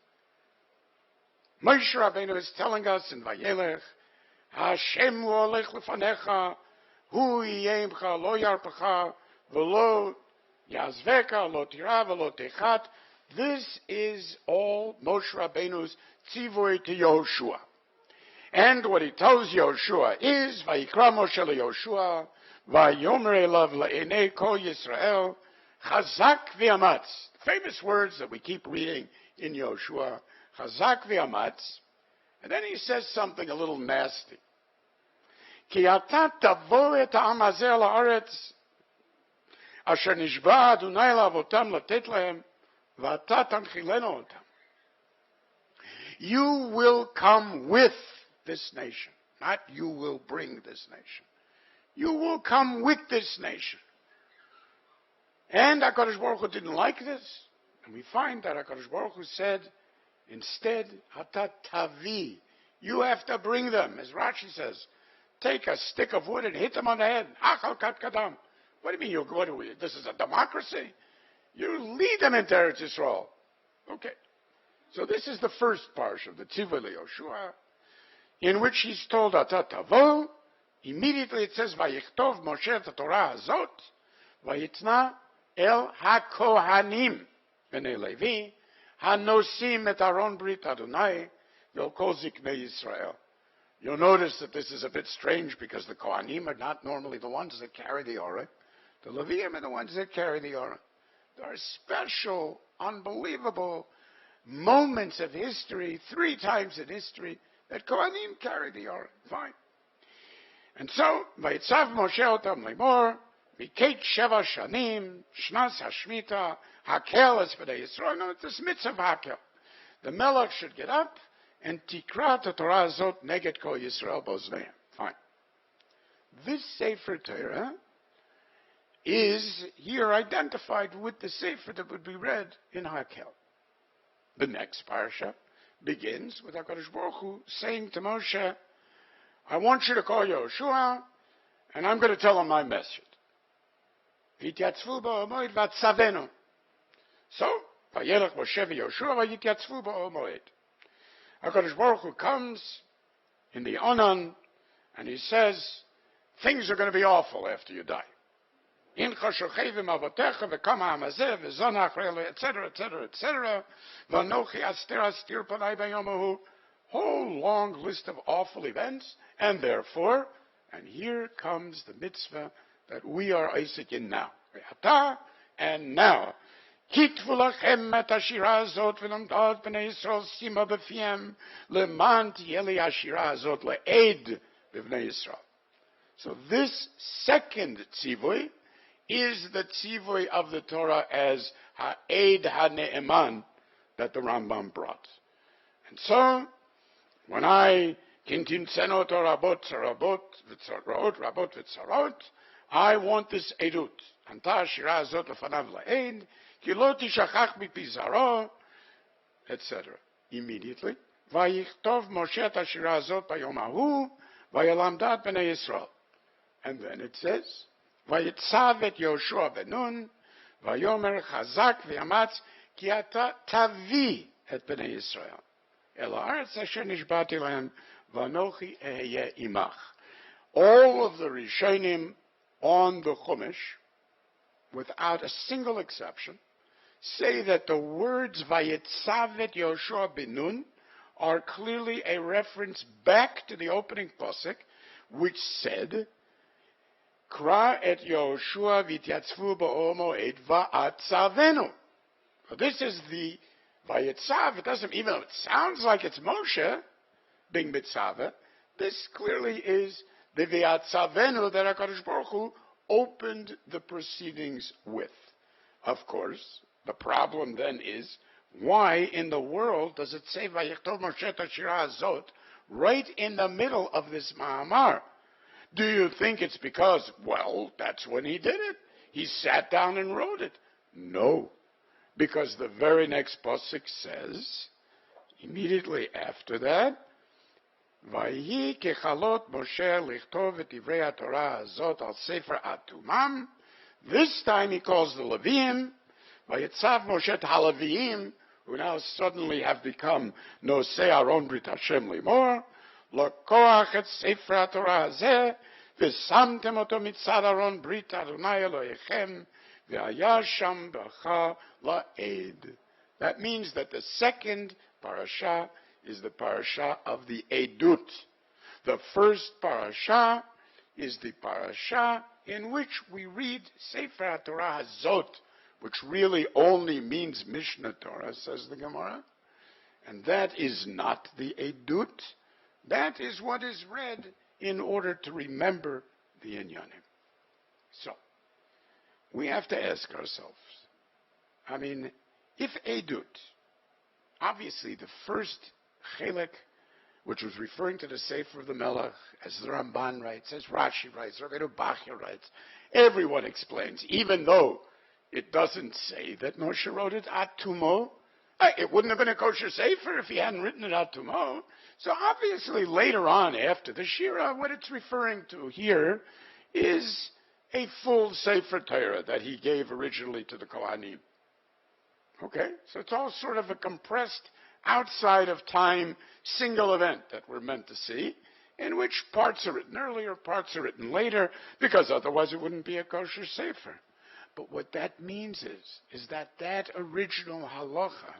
Moshe Rabbeinu is telling us in Vayelech, Hashem hu olech lefanecha, hu yiyemcha lo yarpecha, v'lo yazveka, lo tira, v'lo techat. This is all Moshe Rabbeinu's tzivui to Yehoshua. And what he tells Yehoshua is, Vayikra Moshe leYehoshua, Vayomer elav le'enei kol Yisrael, Chazak v'amatz. Famous words that we keep reading in Yehoshua, Chazak v'amatz. And then he says something a little nasty. Ki ata tavo et ha'am hazeh la'aretz, asher nishba Adonai la'avotam latet lahem, v'ata tanchilenu otam. You will come with this nation, not you will bring this nation. You will come with this nation. And HaKadosh Baruch Hu didn't like this. And we find that HaKadosh Baruch Hu said, instead, Ata tavi. You have to bring them. As Rashi says, take a stick of wood and hit them on the head. Achal kat kadam. What do you mean? This is a democracy? You lead them into Eretz Yisrael. Okay. So this is the first parsha of the Tzivah Yehoshua, in which he's told Ata tavo. Immediately it says, Vayichtov Moshe the Torah hazot, Vayitna el ha-kohanim b'nei Levi, ha-nosim et Aron Brit Adonai, vel kol ziknei Yisrael. You'll notice that this is a bit strange because the Kohanim are not normally the ones that carry the Orah. The Leviim are the ones that carry the Orah. There are special, unbelievable moments of history, 3 times in history, that Kohanim carry the Orah. Fine. And so, Vayitzav Moshe otam lemor, V'keit sheva shanim, shnas hashmita, hakel es b'nei Yisrael. No, it's this mitzvah of hakel. The melech should get up and tikra the Torah zot neged kol Yisrael bozneim. Fine. This Sefer Torah is here identified with the Sefer that would be read in hakel. The next parsha begins with HaKadosh Baruch Hu saying to Moshe, I want you to call Yehoshua, and I'm going to tell him my message. V'yityatzvu ba'omoed v'atzavenu. So, Vayelech Moshe v'Yehoshua v'yityatzvu ba'omoed. HaKadosh Baruch Hu comes in the Onan, and he says, things are going to be awful after you die. Incha shochevim avotecha v'kama hamazeh v'zon ha'chrele, etc., etc., etc. V'anochi aster astir panai b'yomahu. Whole long list of awful events, and therefore, and here comes the mitzvah that we are Isaac in now. And now, kitvu lachem et hashira azot v'lamdad b'nei Yisrael sima b'fiem leman tiyeli hashira azot le'ed b'nei Yisrael. So this second tzivui is the tzivui of the Torah as ha'ed ha'ne'eman that the Rambam brought. And so, when I kintinsenot rabot rabot v'tzarot, I want this edut. Anta shira azot lefanav la'ed, ki lo tishachach mipizaro, etc. Immediately, vayichtov Moshe et hashira azot bayom hahu, vayalamdat b'nei Yisrael. And then it says, vayitzav et Yehoshua benun, vayomer chazak v'yamatz, ki ata tavi et b'nei Yisrael. All of the Rishonim on the Chumash, without a single exception, say that the words Vayitzavet Yehoshua Binun are clearly a reference back to the opening pasuk, which said, Kra et Yehoshua v'tyatzvu ba'omo et va'atzavenu. This is the Vayitzav. It doesn't, even though it sounds like it's Moshe being mitzaveh, this clearly is the V'atzavenu that HaKadosh Baruch Hu opened the proceedings with. of course, the problem then is, why in the world does it say Vayichtov Moshe et Hashira Hazot right in the middle of this Ma'amar? Do you think it's because, well, that's when he did it? He sat down and wrote it. No, because the very next pasuk says, immediately after that, Vayi kechalot Moshe lichtov et divrei torah hazot al sefer atumam. This time he calls the Levim, Vayitzav Moshe et haLevim, who now suddenly have become Nosei Aron Brit Hashem Limor, Lokoach et sefer Torah hazeh, v'samtem oto mitzad Aron Brit Adonai Elohechem, v'haya sham b'cha la'ed. That means that the second parasha is the parasha of the Edut. The first parasha is the parasha in which we read Sefer Torah Hazot, which really only means Mishnah Torah, says the Gemara. And that is not the Edut. That is what is read in order to remember the Inyanim. So, we have to ask ourselves, I mean, if Edut, obviously the first Chelek, which was referring to the Sefer of the Melech, as the Ramban writes, as Rashi writes, Rabbeinu Bachya writes, everyone explains, even though it doesn't say that Moshe wrote it at Tumo. It wouldn't have been a kosher Sefer if he hadn't written it at Tumo. So obviously later on, after the Shira, what it's referring to here is a full Sefer Torah that he gave originally to the Kohanim. Okay? So it's all sort of a compressed, outside of time, single event that we're meant to see, in which parts are written earlier, parts are written later, because otherwise it wouldn't be a kosher Sefer. But what that means is that that original halacha,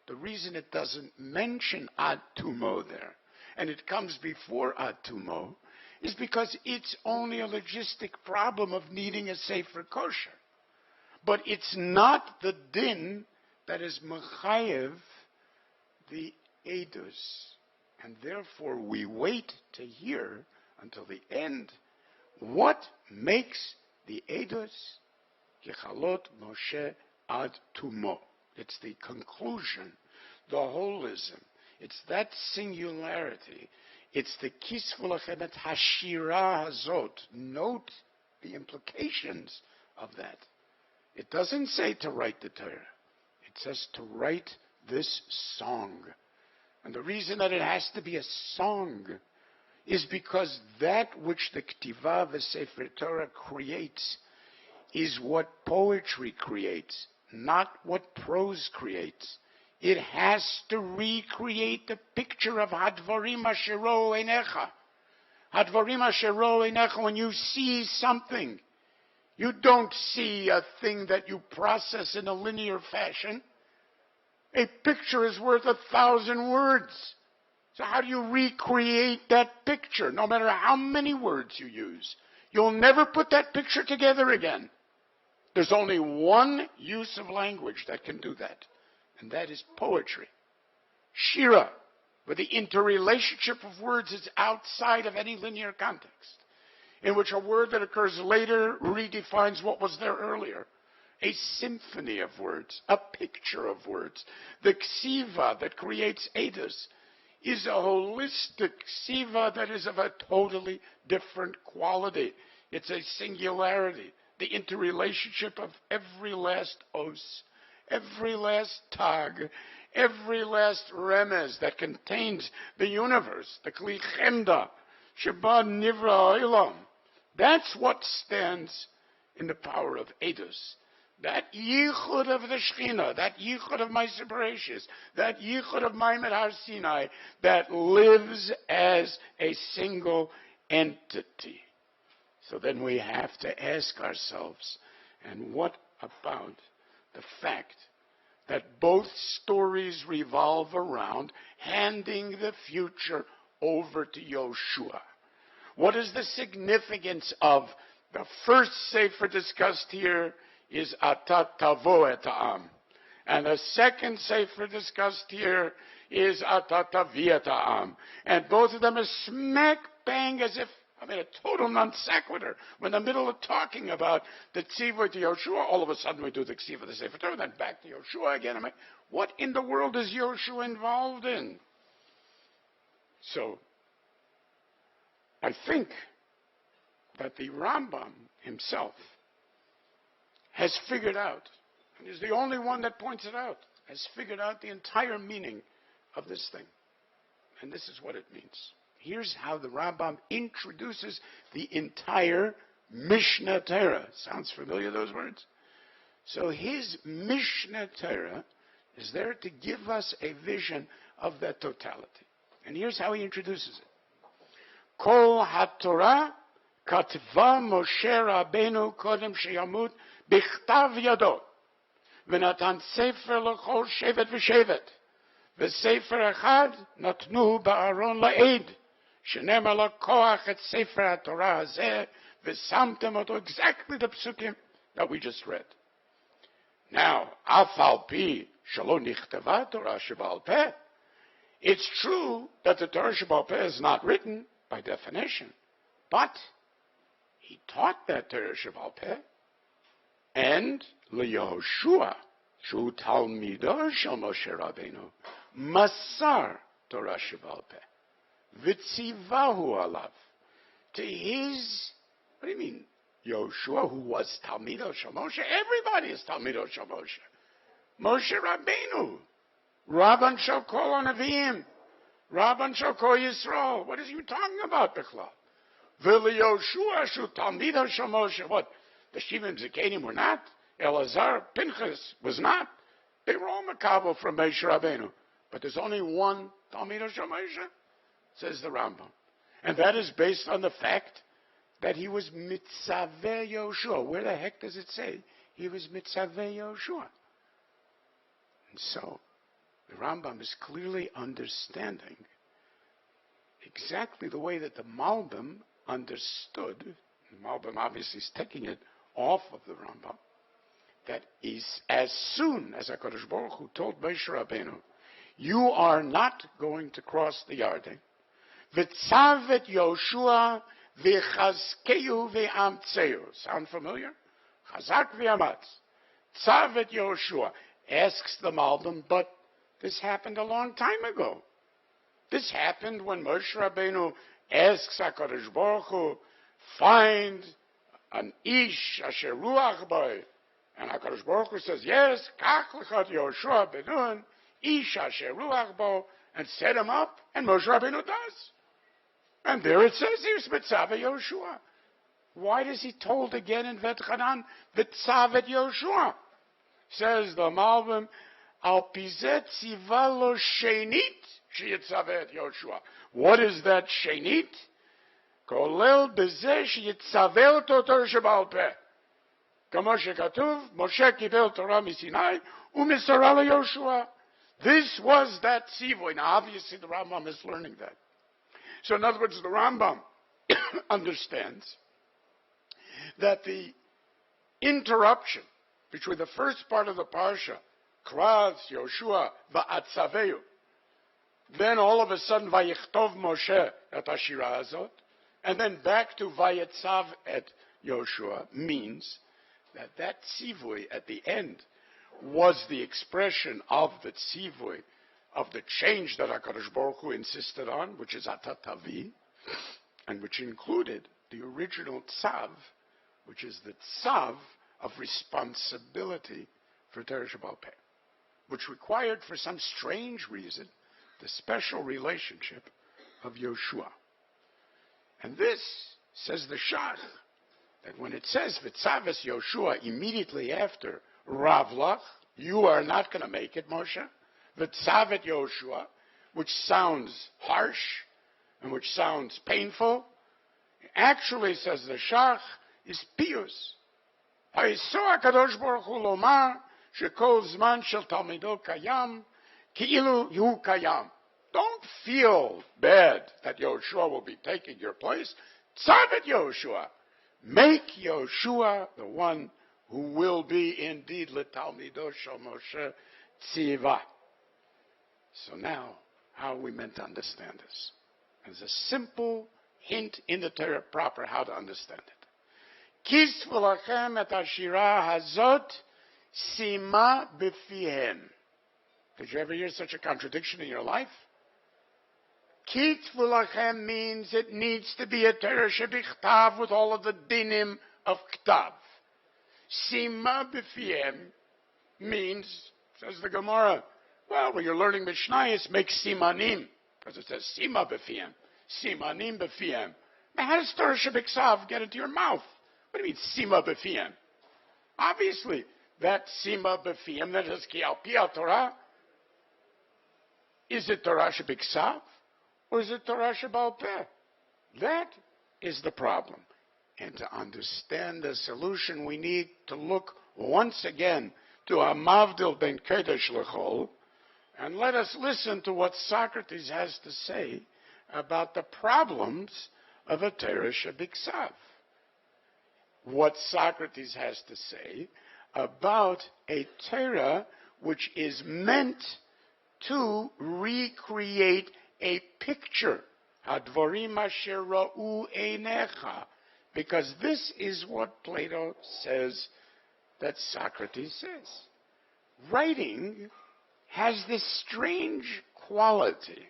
the reason it doesn't mention ad tumo there, and it comes before ad tumo, is because it's only a logistic problem of needing a Sefer kosher. But it's not the din that is mechayev the edus. And therefore we wait to hear until the end what makes the edus Kechalot Moshe ad tumo. It's the conclusion, the holism. It's that singularity. It's the kisvulachem et hashira hazot. Note the implications of that. It doesn't say to write the Torah. It says to write this song. And the reason that it has to be a song is because that which the K'tiva of the Sefer Torah creates is what poetry creates, not what prose creates. It has to recreate the picture of Hadvarim Asher Ro'u Einecha. Hadvarim Asher Ro'u Einecha, when you see something, you don't see a thing that you process in a linear fashion. A picture is worth 1,000 words. So how do you recreate that picture? No matter how many words you use, you'll never put that picture together again. There's only one use of language that can do that, and that is poetry. Shira, where the interrelationship of words is outside of any linear context, in which a word that occurs later redefines what was there earlier. A symphony of words, a picture of words. The ksiva that creates edus is a holistic ksiva that is of a totally different quality. It's a singularity. The interrelationship of every last os, every last tag, every last remez that contains the universe, the kli chemda, sheba nivra olam. That's what stands in the power of edus. That yichud of the Shechina, that yichud of my separations, that yichud of Maimed Har Sinai, that lives as a single entity. So then we have to ask ourselves, and what about the fact that both stories revolve around handing the future over to Yoshua? What is the significance of the first sefer discussed here is Ata Tavo et Ha'am. And the second sefer discussed here is Ata Tavi et Ha'am. And both of them are smack bang as if I mean, a total non sequitur. We're in the middle of talking about the tzivur to Yoshua. All of a sudden we do the tzivur, the sefer Torah, then back to Yoshua again. I mean, what in the world is Yoshua involved in? So, I think that the Rambam himself has figured out, and is the only one that points it out, has figured out the entire meaning of this thing. And this is what it means. Here's how the Rambam introduces the entire Mishnah Torah. Sounds familiar, those words? So his Mishnah Torah is there to give us a vision of that totality. And here's how he introduces it. Kol HaTorah katva Moshe Rabbeinu kodem sheyamut bichtav yado v'natan sefer l'chol shevet v'shevet v'sefer echad natnu ba'aron la'ed שנאמר לקוח את ספר התורה הזה ושמתם אותו, exactly the psukim that we just read. Now, אף על פי שלא נכתבה תורה שבעל פה, it's true that the Torah שבעל פה is not written by definition, but he taught that Torah שבעל פה, and ליהושע, שהוא תלמידו של משה רבינו, מסר תורה שבעל פה. V'tzivahu alav. To his, what do you mean? Yoshua, who was Talmido Shel Moshe? Everybody is Talmido Shel Moshe. Moshe Rabbeinu. Rabban Shel Kol Anavim. Rabban Shel Kol Yisrael. What is he talking about, Bechlal? V'liyoshua shu Talmido Shel Moshe. What? The Shivim Zikanim were not. Elazar, Pinchas was not. They were all makabel from Moshe Rabbeinu. But there's only one Talmido Shel Moshe, says the Rambam. And that is based on the fact that he was Mitzaveh Yoshua. Where the heck does it say he was Mitzaveh Yoshua? And so, the Rambam is clearly understanding exactly the way that the Malbim understood. The Malbim obviously is taking it off of the Rambam. That is, as soon as HaKadosh Baruch Hu told Moshe Rabbeinu, you are not going to cross the Yarden, V'tzavet Yoshua v'chazkeu v'amtzeu. Sound familiar? Chazak v'amatz. Tzavet Yoshua. Asks the Malbim, but this happened a long time ago. This happened when Moshe Rabbeinu asks HaKadosh Baruch Hu, find an ish asher ruach boy. And HaKadosh Baruch Hu says, yes, kach lechat Yoshua benun, ish asher ruach bo, and set him up, and Moshe Rabbeinu does. And there it says here's Mitzaveh Yoshua. Why does he told again in Vet Chanan, Mitzaveh Yoshua? Says the Malbim, Al Pizet Tzivalo Shenit Sheyitzavet Yoshua. What is that Shenit? Kolel Bezeh Sheyitzavel Torah Shebal Peh. Kamo shekatuv, Moshe kibel Torah misinai, u'misara leYoshua. This was that tzivoy. Now obviously the Rambam is learning that. So in other words, the Rambam understands that the interruption between the first part of the parsha, Kras, Yoshua, Va'atzaveyu, then all of a sudden Vayichtov Moshe et Ashira Azot, and then back to Vayetzav et Yoshua, means that that tzivui at the end was the expression of the tzivui, of the change that HaKadosh Baruch Hu insisted on, which is Atatavi, and which included the original tzav, which is the tzav of responsibility for Torah Shebal Peh, which required, for some strange reason, the special relationship of Yoshua. And this, says the Shach, that when it says V'tzaves Yoshua immediately after Ravlach, you are not going to make it, Moshe. V'tzavet Yoshua, which sounds harsh and which sounds painful, actually, says the Shach, is pious. Ha'isor HaKadosh Baruch Hu lomar shekol zman shel talmido kayam ki'ilu hu kayam. Don't feel bad that Yoshua will be taking your place. Tzavet Yoshua. Make Yoshua the one who will be indeed letalmido shel Moshe tziva. So now, how are we meant to understand this? As a simple hint in the Torah proper how to understand it. Kisvu lachem et hashira hazot sima befihem. Did you ever hear such a contradiction in your life? Kitvu lachem means it needs to be a Torah shebichtav with all of the dinim of ktav. Sima befihem means, says the Gemara, well, when you're learning Mishnayos, make simanim, because it says sima befihem, simanim befihem. Now, how does Torah shebiksav get into your mouth? What do you mean sima befihem? Obviously, that sima befihem, that is ki al pi Torah. Is it Torah shebiksav, or is it Torah shebal peh? That is the problem. And to understand the solution, we need to look once again to Hamavdil ben Kodesh L'chol, and let us listen to what Socrates has to say about the problems of a Torah shebiksav. What Socrates has to say about a Torah which is meant to recreate a picture. Hadvarim asher ra'u einecha. Because this is what Plato says that Socrates says. Writing has this strange quality,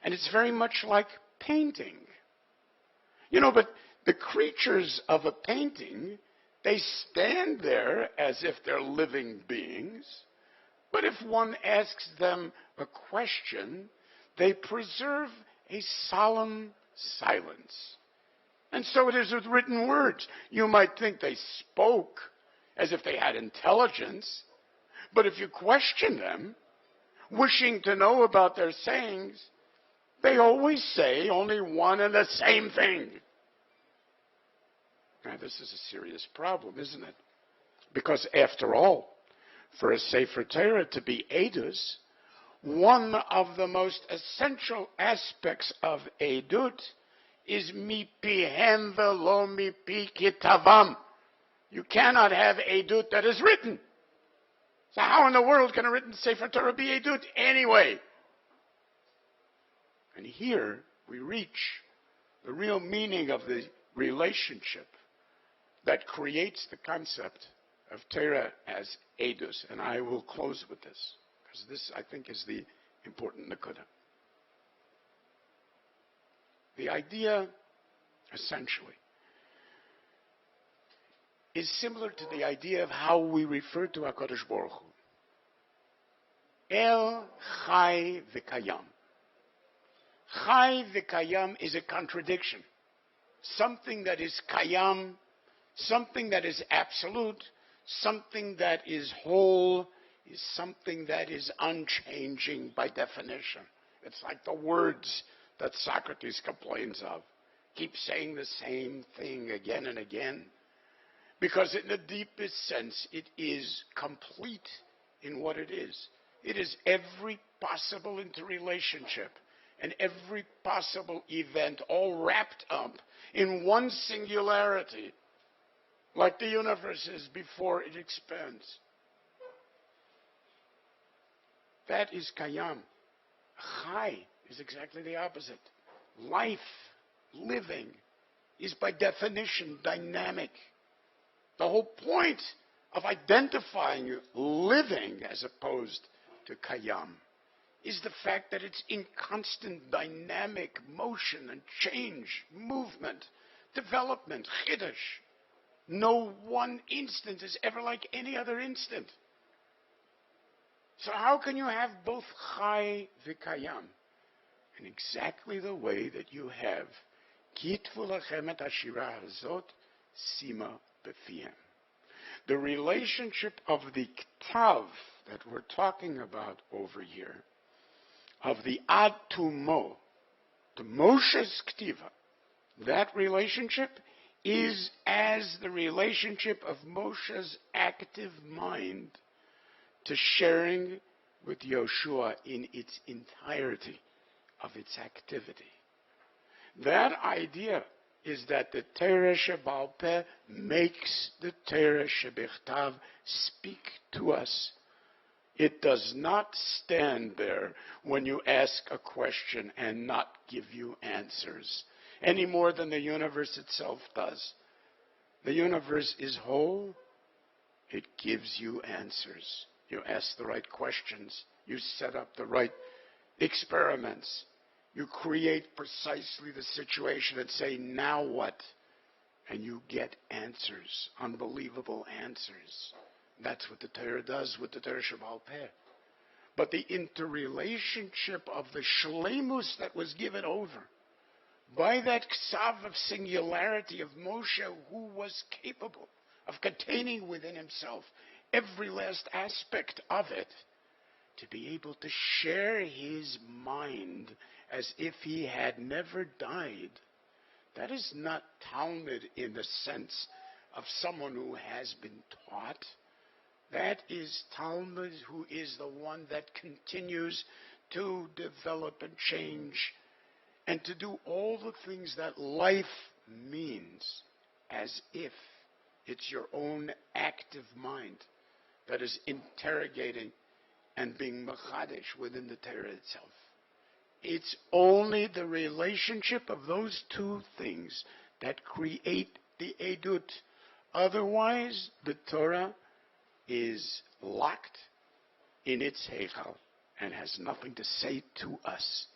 and it's very much like painting. But the creatures of a painting, they stand there as if they're living beings, but if one asks them a question, they preserve a solemn silence. And so it is with written words. You might think they spoke as if they had intelligence, but if you question them, wishing to know about their sayings, they always say only one and the same thing. Now, this is a serious problem, isn't it? Because after all, for a sefer Torah to be edus, one of the most essential aspects of edut is mipihem velo mipi kitavam. You cannot have edut that is written. So how in the world can a written sefer Torah be edut anyway? And here we reach the real meaning of the relationship that creates the concept of Torah as edus. And I will close with this, because this, I think, is the important nakuda. The idea, essentially, is similar to the idea of how we refer to HaKadosh Baruch Hu. El Chai V'Kayam. Chai V'Kayam is a contradiction. Something that is Kayam, something that is absolute, something that is whole, is something that is unchanging by definition. It's like the words that Socrates complains of. Keep saying the same thing again and again. Because in the deepest sense, it is complete in what it is. It is every possible interrelationship and every possible event all wrapped up in one singularity, like the universe is before it expands. That is Kayam. Chai is exactly the opposite. Life, living, is by definition dynamic. The whole point of identifying living as opposed to Kayam is the fact that it's in constant dynamic motion and change, movement, development, chiddush. No one instant is ever like any other instant. So how can you have both Chai v'Kayam? In exactly the way that you have Kitvu lachem et hashira hazot sima befihem. The relationship of the Ktav that we're talking about over here, of the Ad Tumo, to Moshe's Ktiva, that relationship is as the relationship of Moshe's active mind to sharing with Yoshua in its entirety of its activity. That idea is that the Torah Shebal Peh makes the Torah Shebichtav speak to us. It does not stand there when you ask a question and not give you answers. any more than the universe itself does. The universe is whole. It gives you answers. You ask the right questions. You set up the right experiments. You create precisely the situation and say, now what? And you get answers, unbelievable answers. That's what the Torah does with the Torah Shebaal Peh. But the interrelationship of the shleimus that was given over by that ksav of singularity of Moshe, who was capable of containing within himself every last aspect of it, to be able to share his mind as if he had never died. That is not Talmud in the sense of someone who has been taught. That is Talmud who is the one that continues to develop and change and to do all the things that life means, as if it's your own active mind that is interrogating and being machadish within the Torah itself. It's only the relationship of those two things that create the edut. Otherwise, the Torah is locked in its heichal and has nothing to say to us.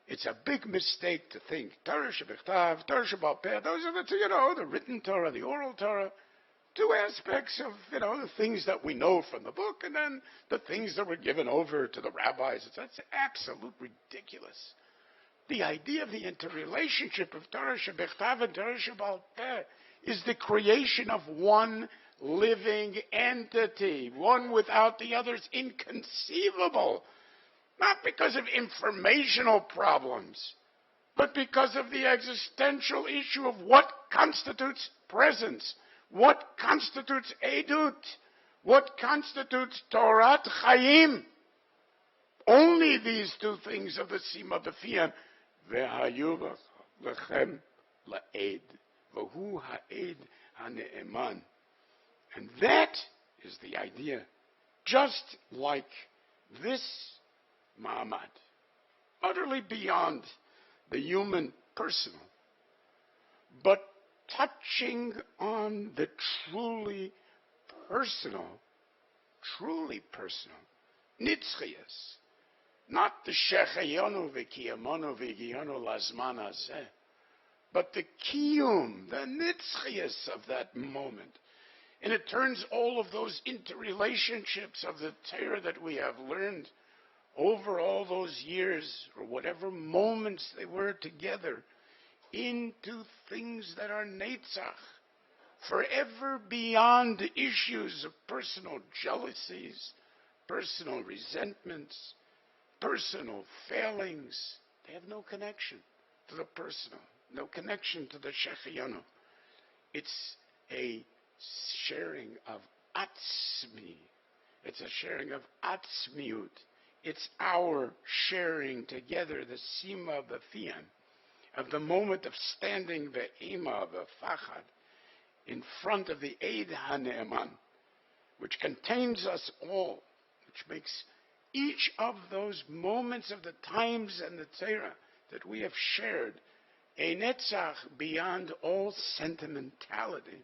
It's a big mistake to think Torah shebichtav, Torah shebaal peh, those are the two, the written Torah, the oral Torah, two aspects of, the things that we know from the book, and then the things that were given over to the rabbis. That's absolute ridiculous. The idea of the interrelationship of Torah shebichtav and Torah shebaal peh is the creation of one living entity, one without the other. Is inconceivable. Not because of informational problems, but because of the existential issue of what constitutes presence, what constitutes edut, what constitutes Torat Chaim. Only these two things of the Sima B'Fiam. Ve'hayu lechem la'ed, v'hu ha'ed ha'ne'eman. And that is the idea. Just like this Ma'amad, utterly beyond the human personal, but touching on the truly personal, nitzchias, not the shechayonu v'kiyamonu v'giyonu lazman hazeh, but the kiyum, the nitzchias of that moment. And it turns all of those interrelationships of the Torah that we have learned over all those years, or whatever moments they were together, into things that are netzach, forever beyond the issues of personal jealousies, personal resentments, personal failings. They have no connection to the personal, no connection to the shechayanu. It's a sharing of atzmi. It's a sharing of atzmiut. It's our sharing together the sima b'fiam, of the moment of standing ve'ema v'fachad in front of the Eid HaNe'eman, which contains us all, which makes each of those moments of the times and the Torah that we have shared a netzach beyond all sentimentality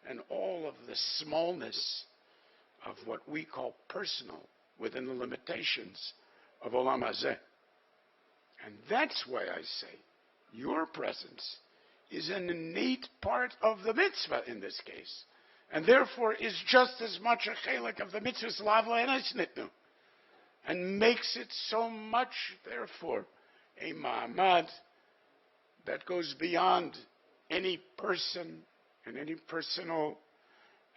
and all of the smallness of what we call personal within the limitations of Olam Hazeh. And that's why I say your presence is an innate part of the mitzvah in this case, and therefore is just as much a chelik of the mitzvah's lavla and esnitnu, and makes it so much, therefore, a ma'amad that goes beyond any person and any personal,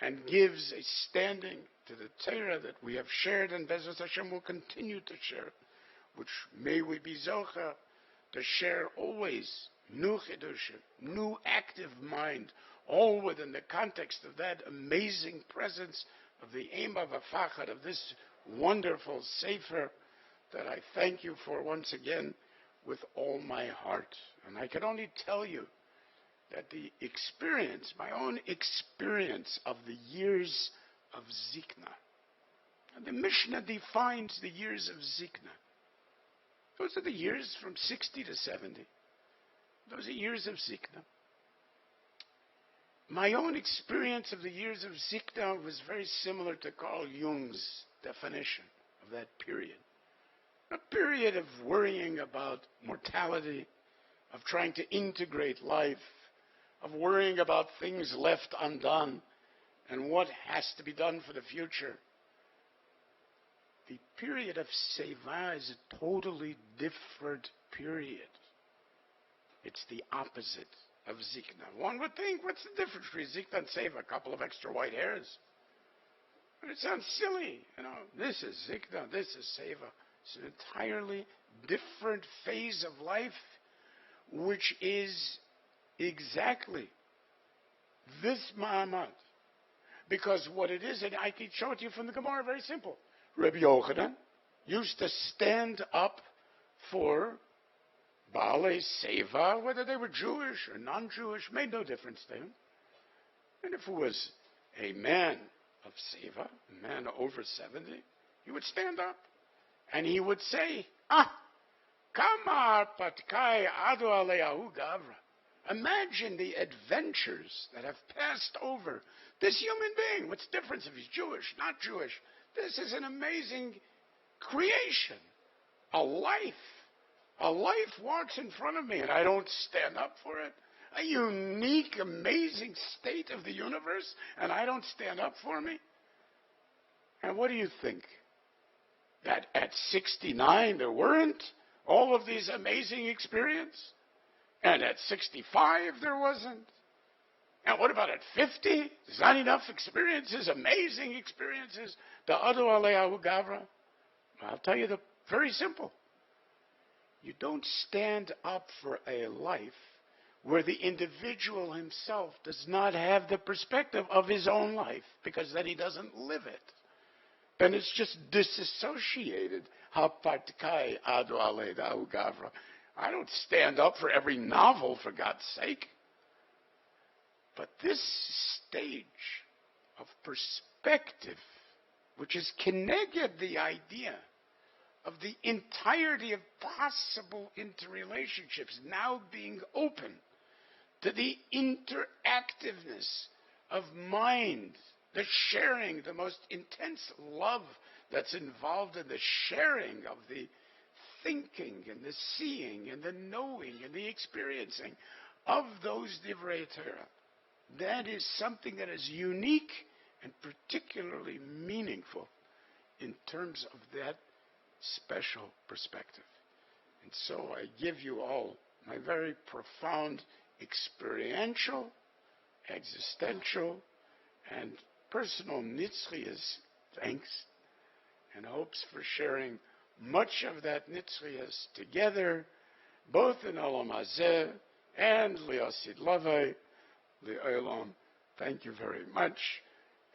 and gives a standing to the Torah that we have shared and Bezos Hashem will continue to share, which may we be zocha to share always new chidushim, new active mind, all within the context of that amazing presence of the Ema V'Fachad, of this wonderful sefer that I thank you for once again with all my heart. And I can only tell you that the experience, my own experience of the years of Zikna, and the Mishnah defines the years of Zikna. Those are the years from 60 to 70. Those are years of Zikna. My own experience of the years of Zikna was very similar to Carl Jung's definition of that period. A period of worrying about mortality, of trying to integrate life, of worrying about things left undone and what has to be done for the future. The period of Seva is a totally different period. It's the opposite of Zikna. One would think, what's the difference between Zikna and Seva? A couple of extra white hairs. But it sounds silly. This is Zikna, this is Seva. It's an entirely different phase of life, which is exactly this Ma'amad. Because what it is, and I can show it to you from the Gemara, very simple. Rabbi Yochanan used to stand up for Baalei Seva, whether they were Jewish or non-Jewish, made no difference to him. And if it was a man of Seva, a man over 70, he would stand up and he would say, Kamar Patkai Adu Aleahu Gavra. Imagine the adventures that have passed over this human being. What's the difference if he's Jewish, not Jewish? This is an amazing creation. A life. A life walks in front of me and I don't stand up for it. A unique, amazing state of the universe and I don't stand up for me. And what do you think? That at 69 there weren't all of these amazing experiences? And at 65 there wasn't? And what about at 50? There's not enough experiences, amazing experiences. The Adu Aleahu Gavra? I'll tell you very simple. You don't stand up for a life where the individual himself does not have the perspective of his own life, because then he doesn't live it. Then it's just disassociated. Hapatkai Adu Aleahu Gavra. I don't stand up for every novel, for God's sake. But this stage of perspective, which is connected the idea of the entirety of possible interrelationships now being open to the interactiveness of mind, the sharing, the most intense love that's involved in the sharing of the thinking and the seeing and the knowing and the experiencing of those divrei Torah. That is something that is unique and particularly meaningful in terms of that special perspective. And so I give you all my very profound experiential, existential, and personal nitzchias thanks and hopes for sharing much of that nitzchias together, both in Olam Hazeh and Liasid Lavai, Li'olam. Thank you very much,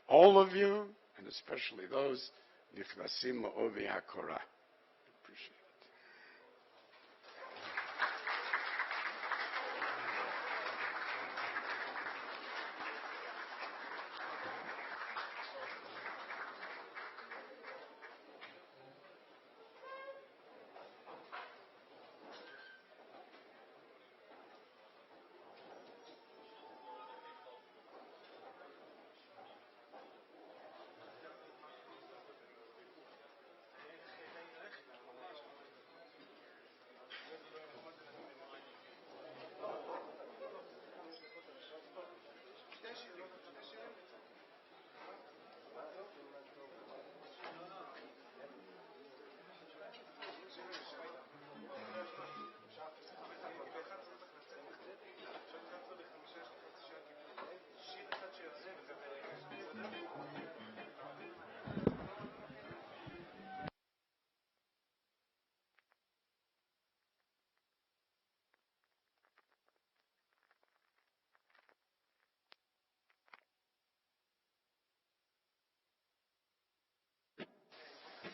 all of you, and especially those Nichnasim La'ovi HaKorah. Appreciate it.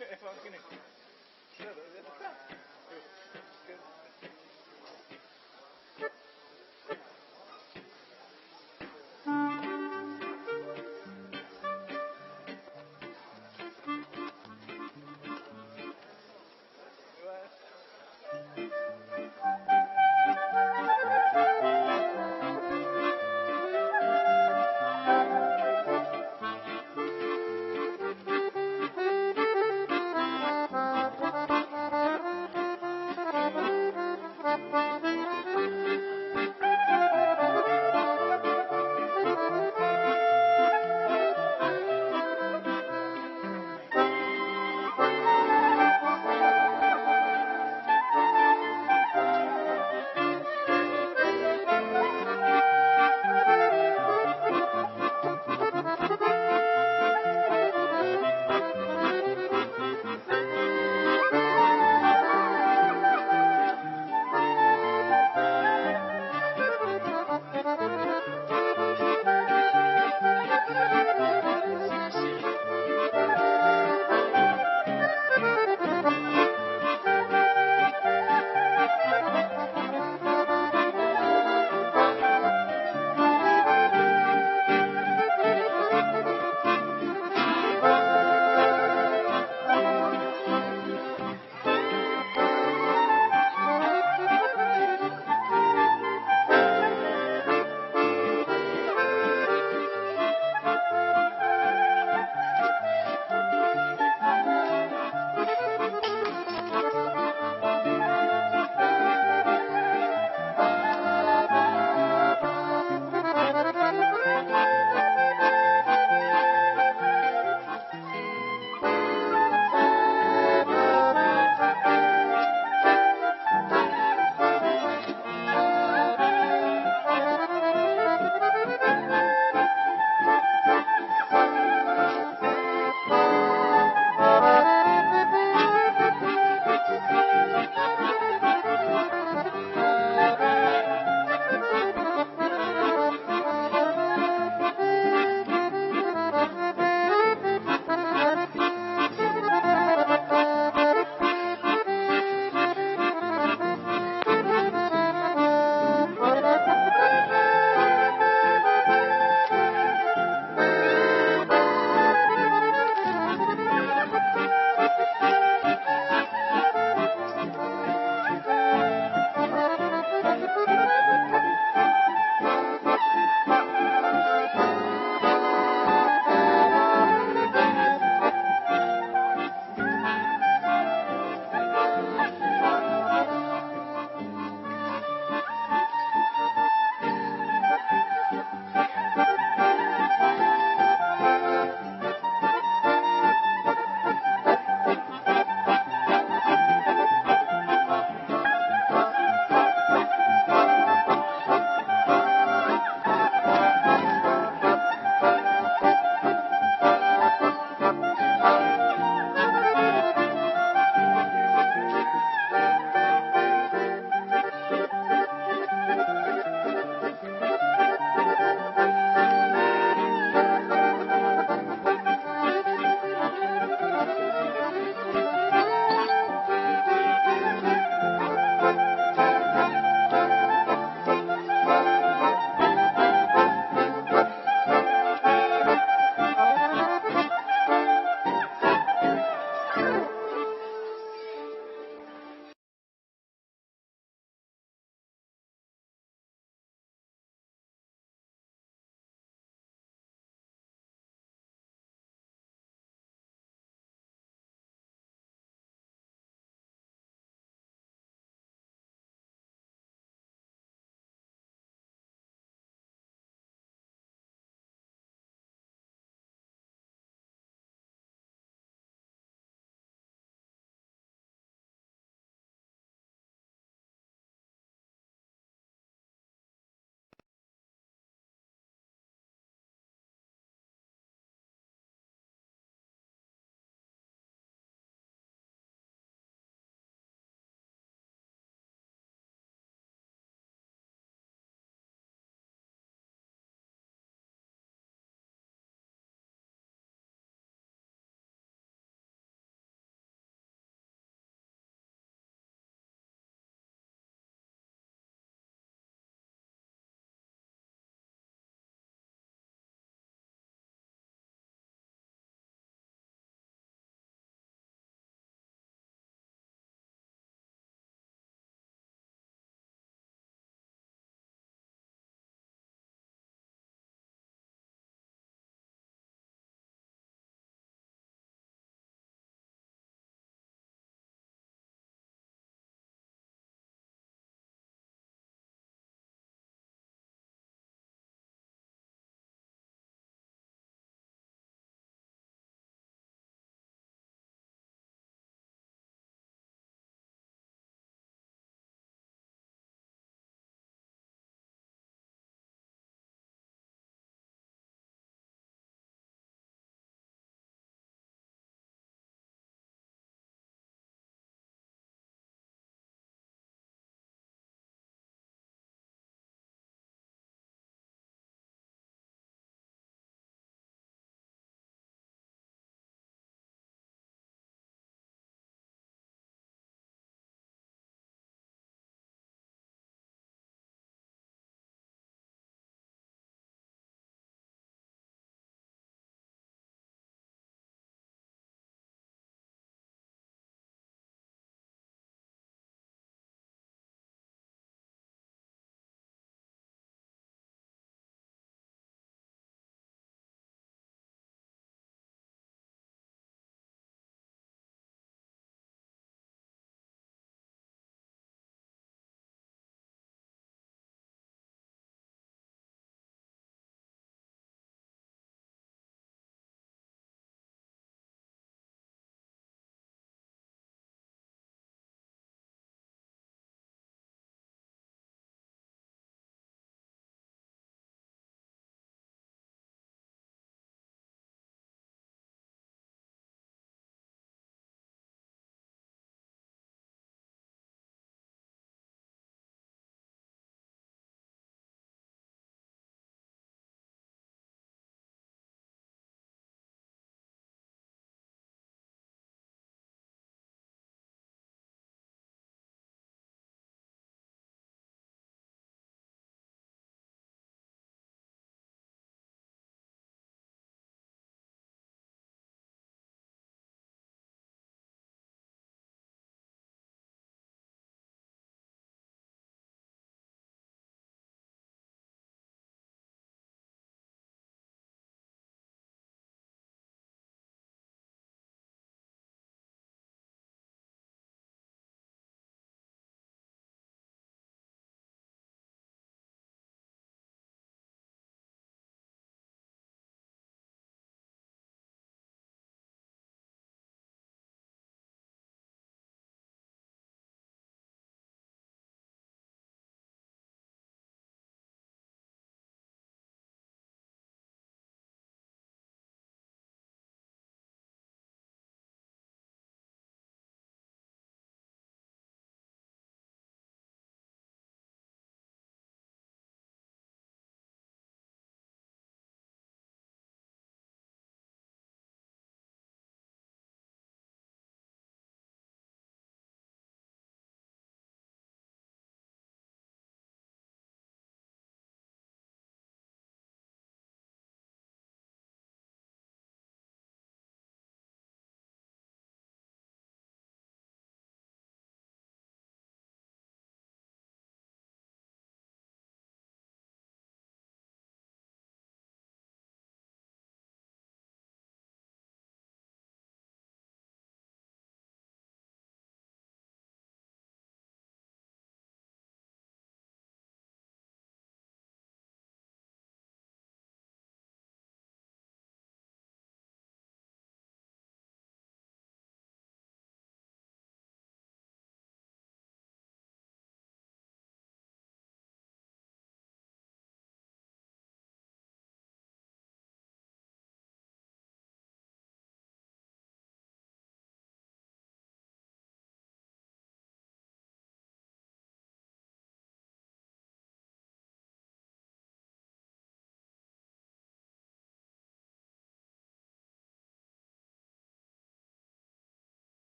איפה המכינים? בסדר, זה בסדר.